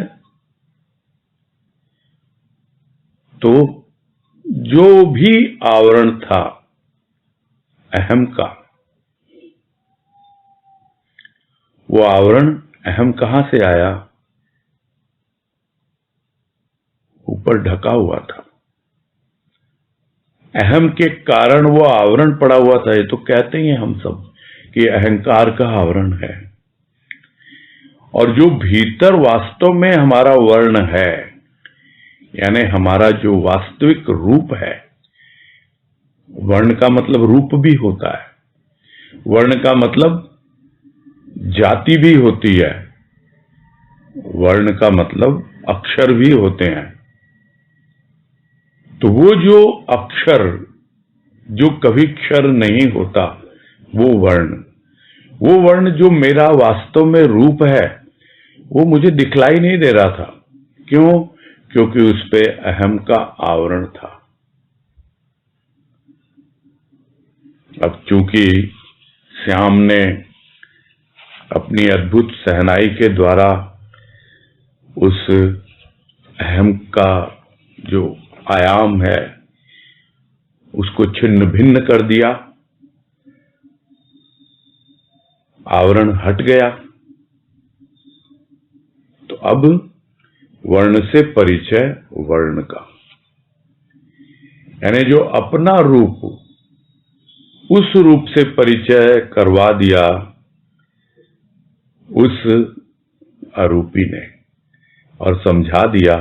Speaker 1: तो जो भी आवरण था अहम का, वो आवरण अहम कहां से आया? ऊपर ढका हुआ था, अहम के कारण वो आवरण पड़ा हुआ था। ये तो कहते ही हैं हम सब कि अहंकार का आवरण है, और जो भीतर वास्तव में हमारा वर्ण है, यानी हमारा जो वास्तविक रूप है। वर्ण का मतलब रूप भी होता है, वर्ण का मतलब जाति भी होती है, वर्ण का मतलब अक्षर भी होते हैं। तो वो जो अक्षर जो कभी क्षर नहीं होता, वो वर्ण जो मेरा वास्तव में रूप है, वो मुझे दिखलाई नहीं दे रहा था। क्यों? क्योंकि उस पे अहम का आवरण था। अब चूंकि श्याम ने अपनी अद्भुत सहनाई के द्वारा उस अहम का जो आयाम है उसको छिन्न भिन्न कर दिया, आवरण हट गया, तो अब वर्ण से परिचय वर्ण का, यानी जो अपना रूप उस रूप से परिचय करवा दिया उस अरूपी ने, और समझा दिया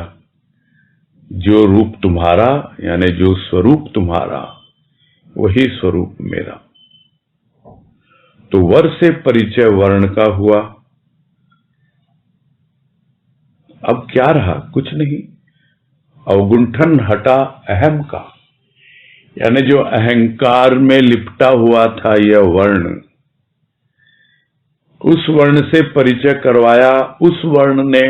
Speaker 1: जो रूप तुम्हारा यानी जो स्वरूप तुम्हारा वही स्वरूप मेरा। तो वर से परिचय वर्ण का हुआ। अब क्या रहा? कुछ नहीं, अवगुंठन हटा अहम का, यानी जो अहंकार में लिपटा हुआ था यह वर्ण, उस वर्ण से परिचय करवाया उस वर्ण ने,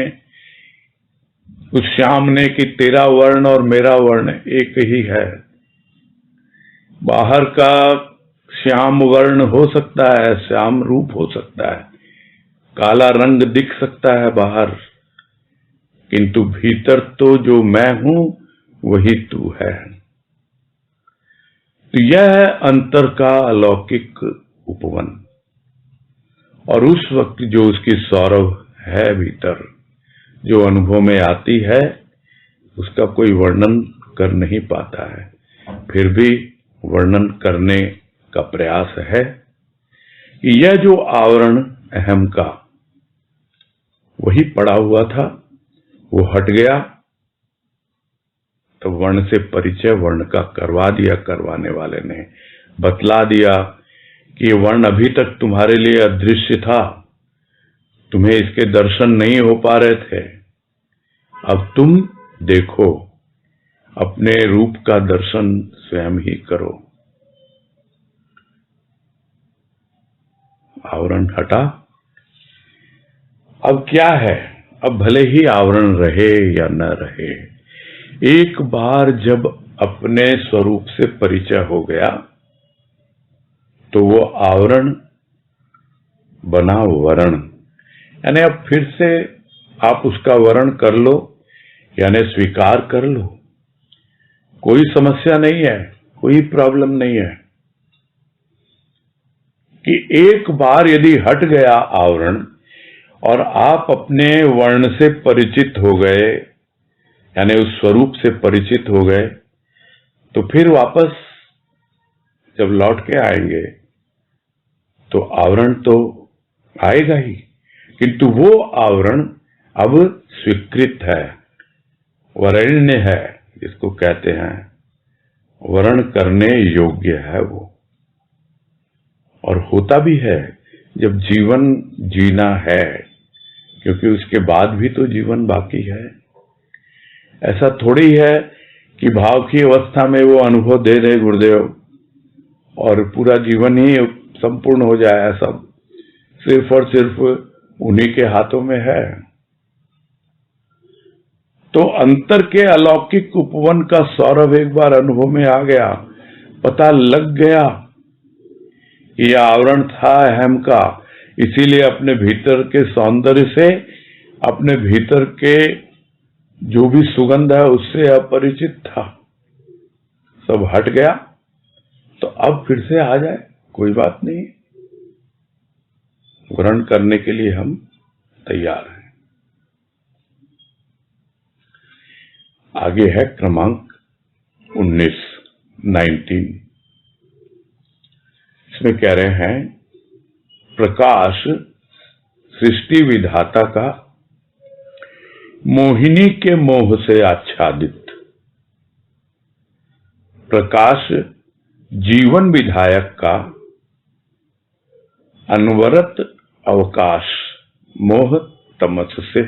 Speaker 1: उस श्याम ने, कि तेरा वर्ण और मेरा वर्ण एक ही है। बाहर का श्याम वर्ण हो सकता है, श्याम रूप हो सकता है, काला रंग दिख सकता है बाहर, किंतु भीतर तो जो मैं हूं वही तू है। तो यह है अंतर का अलौकिक उपवन। और उस वक्त जो उसकी सौरभ है भीतर, जो अनुभव में आती है, उसका कोई वर्णन कर नहीं पाता है। फिर भी वर्णन करने का प्रयास है कि यह जो आवरण अहम का वही पड़ा हुआ था, वो हट गया, तो वर्ण से परिचय वर्ण का करवा दिया। करवाने वाले ने बतला दिया कि ये वर्ण अभी तक तुम्हारे लिए अदृश्य था, तुम्हें इसके दर्शन नहीं हो पा रहे थे, अब तुम देखो, अपने रूप का दर्शन स्वयं ही करो। आवरण हटा। अब क्या है? अब भले ही आवरण रहे या न रहे, एक बार जब अपने स्वरूप से परिचय हो गया तो वो आवरण बना वरण, यानी अब फिर से आप उसका वरण कर लो, यानी स्वीकार कर लो। कोई समस्या नहीं है, कोई प्रॉब्लम नहीं है कि एक बार यदि हट गया आवरण और आप अपने वर्ण से परिचित हो गए, यानी उस स्वरूप से परिचित हो गए, तो फिर वापस जब लौट के आएंगे तो आवरण तो आएगा ही, किंतु वो आवरण अब स्वीकृत है, वरेण्य है, जिसको कहते हैं, वर्ण करने योग्य है वो। और होता भी है जब जीवन जीना है, क्योंकि उसके बाद भी तो जीवन बाकी है। ऐसा थोड़ी है कि भाव की अवस्था में वो अनुभव दे रहे गुरुदेव और पूरा जीवन ही संपूर्ण हो जाए, ऐसा सिर्फ और सिर्फ उन्हीं के हाथों में है। तो अंतर के अलौकिक उपवन का सौरभ एक बार अनुभव में आ गया, पता लग गया कि यह आवरण था अहम का, इसीलिए अपने भीतर के सौंदर्य से, अपने भीतर के जो भी सुगंध है उससे अपरिचित था, सब हट गया। तो अब फिर से आ जाए, कोई बात नहीं, ग्रहण करने के लिए हम तैयार हैं। आगे है क्रमांक 19। इसमें कह रहे हैं प्रकाश सृष्टि विधाता का, मोहिनी के मोह से आच्छादित। प्रकाश जीवन विधायक का, अनवरत अवकाश मोह तमस से।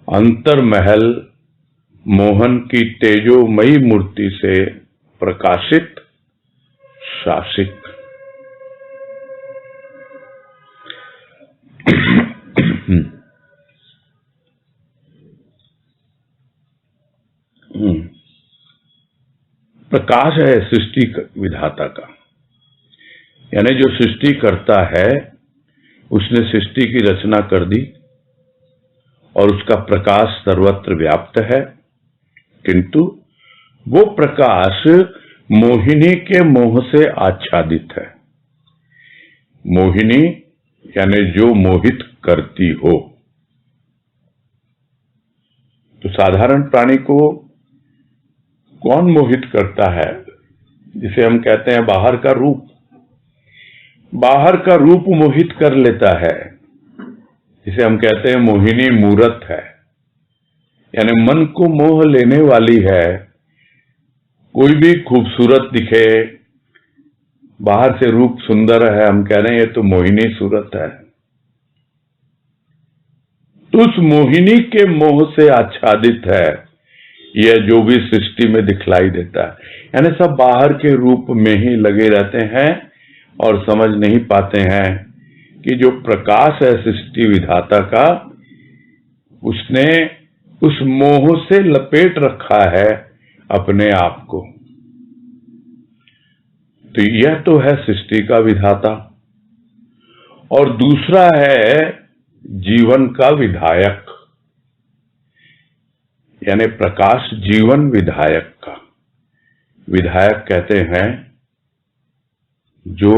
Speaker 1: अंतर महल मोहन की तेजोमयी मूर्ति से प्रकाशित शासिक। प्रकाश है सृष्टि विधाता का, यानी जो सृष्टि करता है उसने सृष्टि की रचना कर दी और उसका प्रकाश सर्वत्र व्याप्त है, किंतु वो प्रकाश मोहिनी के मोह से आच्छादित है। मोहिनी यानी जो मोहित करती हो। तो साधारण प्राणी को कौन मोहित करता है? जिसे हम कहते हैं बाहर का रूप। बाहर का रूप मोहित कर लेता है, जिसे हम कहते हैं मोहिनी मूरत है, यानी मन को मोह लेने वाली है। कोई भी खूबसूरत दिखे, बाहर से रूप सुंदर है, हम कह रहे हैं ये तो मोहिनी सूरत है। तो उस मोहिनी के मोह से आच्छादित है यह जो भी सृष्टि में दिखलाई देता है। यानी सब बाहर के रूप में ही लगे रहते हैं और समझ नहीं पाते हैं कि जो प्रकाश है सृष्टि विधाता का, उसने उस मोह से लपेट रखा है अपने आप को। तो यह तो है सृष्टि का विधाता। और दूसरा है जीवन का विधायक, यानी प्रकाश जीवन विधायक का। विधायक कहते हैं जो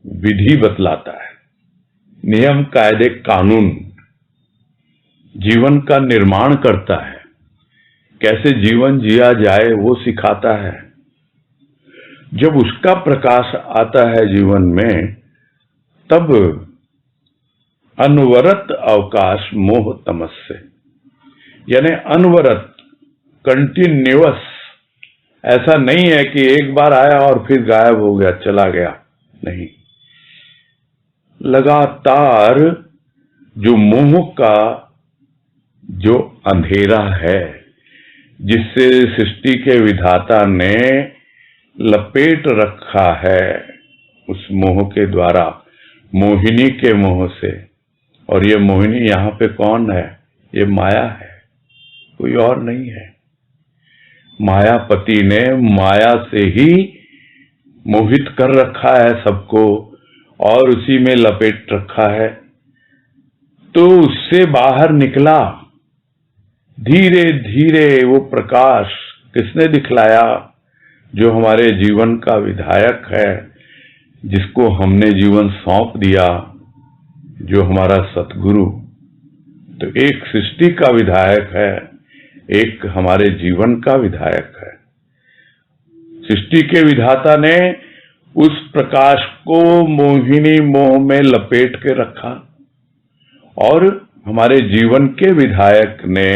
Speaker 1: विधि बतलाता है, नियम कायदे कानून, जीवन का निर्माण करता है, कैसे जीवन जिया जाए वो सिखाता है। जब उसका प्रकाश आता है जीवन में, तब अनवरत अवकाश मोह तमस से, यानी अनवरत, कंटिन्यूअस। ऐसा नहीं है कि एक बार आया और फिर गायब हो गया, चला गया, नहीं। लगातार जो मोह का जो अंधेरा है, जिससे सृष्टि के विधाता ने लपेट रखा है उस मोह के द्वारा, मोहिनी के मोह से। और ये मोहिनी यहाँ पे कौन है? ये माया है, कोई और नहीं है। मायापति ने माया से ही मोहित कर रखा है सबको और उसी में लपेट रखा है। तो उससे बाहर निकला धीरे धीरे वो प्रकाश। किसने दिखलाया? जो हमारे जीवन का विधायक है, जिसको हमने जीवन सौंप दिया, जो हमारा सतगुरु। तो एक सृष्टि का विधायक है, एक हमारे जीवन का विधायक है। सृष्टि के विधाता ने उस प्रकाश को मोहिनी मोह में लपेट के रखा और हमारे जीवन के विधायक ने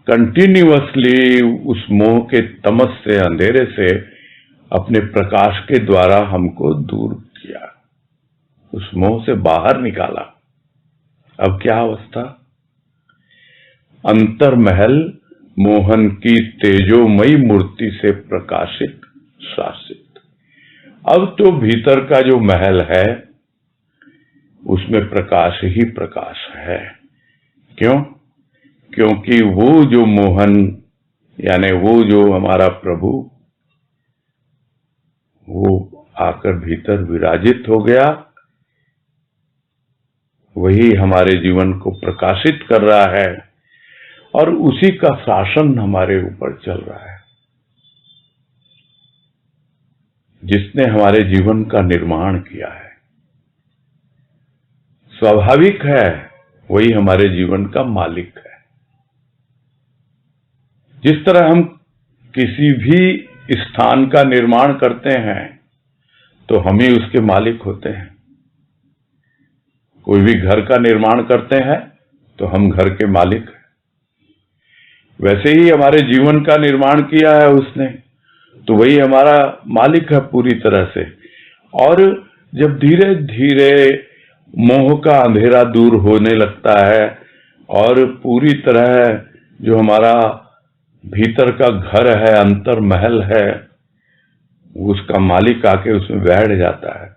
Speaker 1: कंटिन्यूअसली उस मोह के तमस से, अंधेरे से अपने प्रकाश के द्वारा हमको दूर किया, उस मोह से बाहर निकाला। अब क्या अवस्था? अंतर महल मोहन की तेजोमयी मूर्ति से प्रकाशित शासित। अब तो भीतर का जो महल है उसमें प्रकाश ही प्रकाश है। क्यों? क्योंकि वो जो मोहन, यानी वो जो हमारा प्रभु, वो आकर भीतर विराजित हो गया। वही हमारे जीवन को प्रकाशित कर रहा है और उसी का शासन हमारे ऊपर चल रहा है। जिसने हमारे जीवन का निर्माण किया है, स्वाभाविक है वही हमारे जीवन का मालिक है। जिस तरह हम किसी भी स्थान का निर्माण करते हैं तो हम ही उसके मालिक होते हैं। कोई भी घर का निर्माण करते हैं तो हम घर के मालिक हैं। वैसे ही हमारे जीवन का निर्माण किया है उसने, तो वही हमारा मालिक है पूरी तरह से। और जब धीरे धीरे मोह का अंधेरा दूर होने लगता है और पूरी तरह जो हमारा भीतर का घर है, अंतर महल है, उसका मालिक आके उसमें बैठ जाता है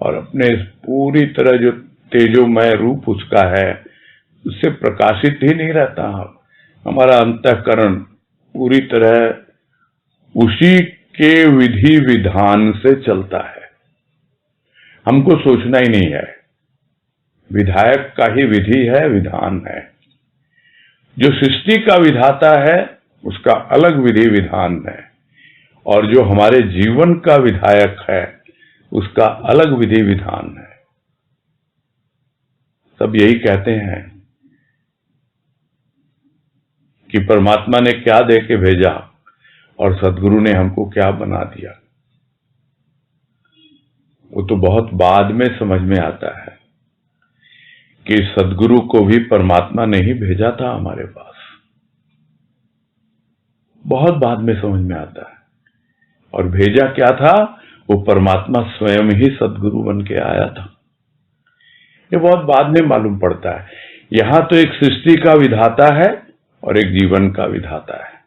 Speaker 1: और अपने पूरी तरह जो तेजोमय रूप उसका है उससे प्रकाशित ही नहीं रहता। हमारा अंतःकरण पूरी तरह उसी के विधि विधान से चलता है। हमको सोचना ही नहीं है, विधायक का ही विधि है, विधान है। जो सृष्टि का विधाता है उसका अलग विधि विधान है, और जो हमारे जीवन का विधायक है उसका अलग विधि विधान है। सब यही कहते हैं कि परमात्मा ने क्या दे के भेजा और सदगुरु ने हमको क्या बना दिया। वो तो बहुत बाद में समझ में आता है कि सदगुरु को भी परमात्मा ने ही भेजा था हमारे पास। बहुत बाद में समझ में आता है। और भेजा क्या था? वो परमात्मा स्वयं ही सदगुरु बन के आया था। ये बहुत बाद में मालूम पड़ता है। यहां तो एक सृष्टि का विधाता है और एक जीवन का विधाता है।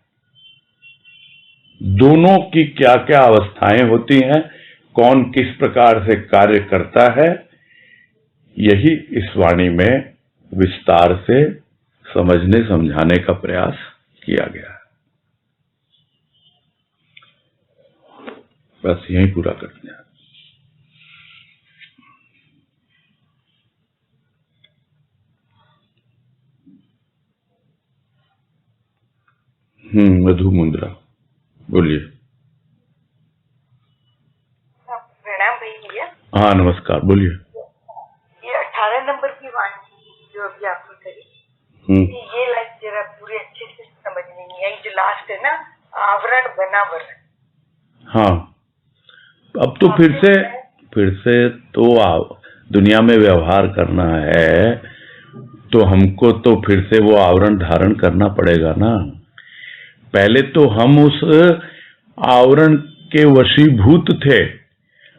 Speaker 1: दोनों की क्या क्या अवस्थाएं होती हैं, कौन किस प्रकार से कार्य करता है, यही इस वाणी में विस्तार से समझने समझाने का प्रयास किया गया है। बस यहीं पूरा करते हैं। मधु मुंद्रा, बोलिए।
Speaker 2: प्रणाम भैया।
Speaker 1: हाँ नमस्कार, बोलिए।
Speaker 2: ये 18 नंबर की वाणी जो अभी आपने करी, ये लाइन जरा पूरे अच्छे से समझ में नहीं आई। जो लास्ट है ना, आवरण बनावरण।
Speaker 1: हाँ, अब तो फिर से तो दुनिया में व्यवहार करना है तो हमको तो फिर से वो आवरण धारण करना पड़ेगा ना। पहले तो हम उस आवरण के वशीभूत थे,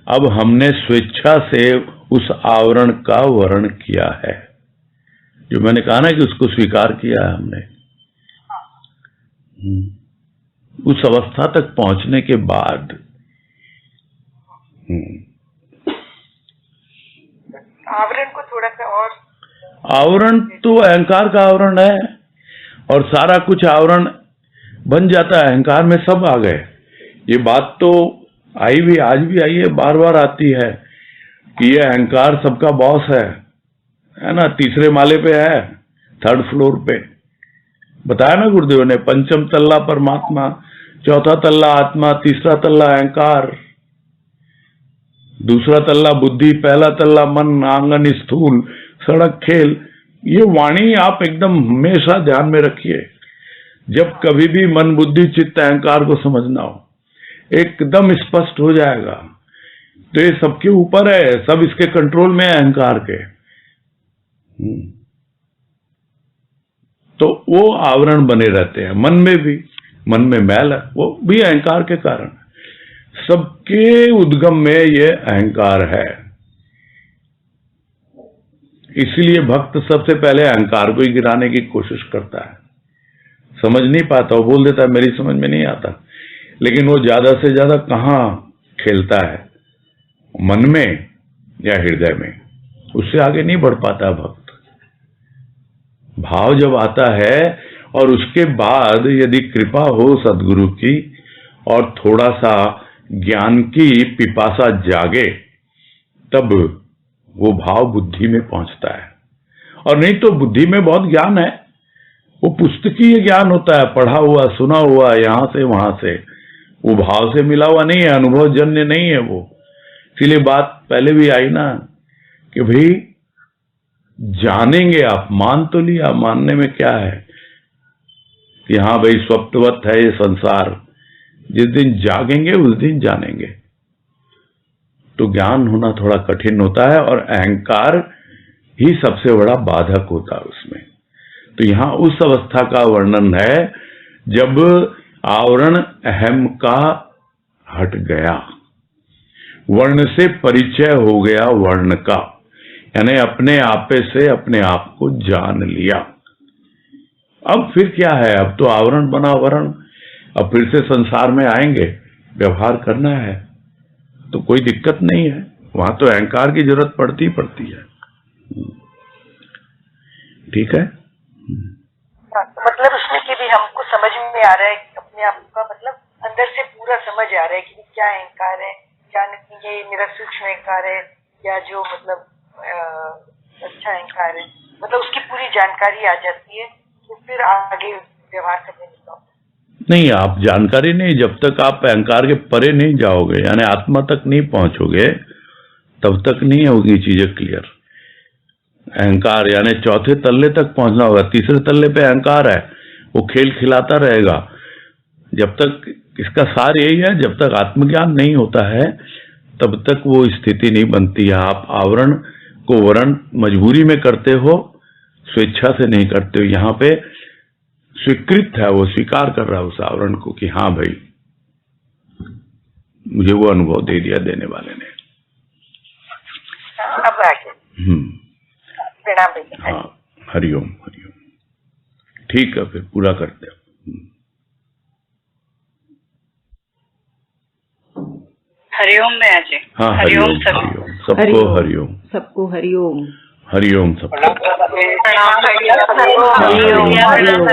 Speaker 1: अब हमने स्वेच्छा से उस आवरण का वर्ण किया है। जो मैंने कहा ना कि उसको स्वीकार किया है हमने। उस अवस्था तक पहुंचने के बाद
Speaker 2: आवरण को थोड़ा सा और।
Speaker 1: आवरण तो अहंकार का आवरण है और सारा कुछ आवरण बन जाता है। अहंकार में सब आ गए। ये बात तो आई भी, आज भी आई है, बार बार आती है कि ये अहंकार सबका बॉस है ना। तीसरे माले पे है, 3rd फ्लोर पे। बताया ना गुरुदेव ने, 5म तल्ला परमात्मा, 4था तल्ला आत्मा, 3रा तल्ला अहंकार, 2रा तल्ला बुद्धि, 1ला तल्ला मन, आंगन स्थूल, सड़क खेल। ये वाणी आप एकदम हमेशा ध्यान में रखिए। जब कभी भी मन बुद्धि चित्त अहंकार को समझना हो, एकदम स्पष्ट हो जाएगा। तो ये सबके ऊपर है, सब इसके कंट्रोल में है, अहंकार के। तो वो आवरण बने रहते हैं। मन में भी, मन में मैल है, वो भी अहंकार के कारण। सबके उद्गम में ये अहंकार है। इसलिए भक्त सबसे पहले अहंकार को ही गिराने की कोशिश करता है। समझ नहीं पाता, वो बोल देता है मेरी समझ में नहीं आता। लेकिन वो ज्यादा से ज्यादा कहाँ खेलता है? मन में या हृदय में। उससे आगे नहीं बढ़ पाता भक्त। भाव जब आता है और उसके बाद यदि कृपा हो सदगुरु की और थोड़ा सा ज्ञान की पिपासा जागे, तब वो भाव बुद्धि में पहुंचता है। और नहीं तो बुद्धि में बहुत ज्ञान है, वो पुस्तकीय ज्ञान होता है, पढ़ा हुआ, सुना हुआ, यहां से वहां से। वो भाव से मिला हुआ नहीं है, अनुभव जन्य नहीं है वो। इसीलिए बात पहले भी आई ना कि भाई जानेंगे आप, मान तो लिया, मानने में क्या है कि हाँ भाई स्वप्नवत है ये संसार। जिस दिन जागेंगे उस दिन जानेंगे। तो ज्ञान होना थोड़ा कठिन होता है और अहंकार ही सबसे बड़ा बाधक होता है उसमें। तो यहाँ उस अवस्था का वर्णन है जब आवरण अहम का हट गया, वर्ण से परिचय हो गया वर्ण का, यानी अपने आपे से अपने आप को जान लिया। अब फिर क्या है, अब तो आवरण बना वर्ण, अब फिर से संसार में आएंगे, व्यवहार करना है, तो कोई दिक्कत नहीं है, वहां तो अहंकार की जरूरत पड़ती है। ठीक है,
Speaker 2: मतलब उसमें कि भी हमको समझ में आ रहा है कि अपने आप का मतलब अंदर से पूरा समझ आ रहा है कि क्या अहंकार है, क्या नहीं, ये मेरा सूक्ष्म अहंकार है या जो मतलब अच्छा अहंकार है, मतलब उसकी पूरी जानकारी आ जाती है, तो फिर आगे व्यवहार करने लगता।
Speaker 1: नहीं, आप जानकारी नहीं, जब तक आप अहंकार के परे नहीं जाओगे, यानी आत्मा तक नहीं पहुंचोगे, तब तक नहीं होगी चीजें क्लियर। अहंकार यानी चौथे तल्ले तक पहुंचना होगा, तीसरे तल्ले पे अहंकार है, वो खेल खिलाता रहेगा। जब तक, इसका सार यही है, जब तक आत्मज्ञान नहीं होता है तब तक वो स्थिति नहीं बनती है। आप आवरण को वर्ण मजबूरी में करते हो, स्वेच्छा से नहीं करते हो। यहाँ पे स्वीकृत है, वो स्वीकार कर रहा है उस आवरण को कि हाँ भाई, मुझे वो अनुभव दे दिया देने वाले ने।
Speaker 2: अब आगे प्रणाम भैया।
Speaker 1: हाँ, हरिओम हरिओम। ठीक है, फिर पूरा करते हैं।
Speaker 3: हरिओम में अजय।
Speaker 1: हाँ, हरिओम हरिओम, सबको हरिओम,
Speaker 4: सबको हरिओम,
Speaker 1: हरिओम सबको
Speaker 3: प्रणाम भैया।
Speaker 4: हरिओम, हरिओम।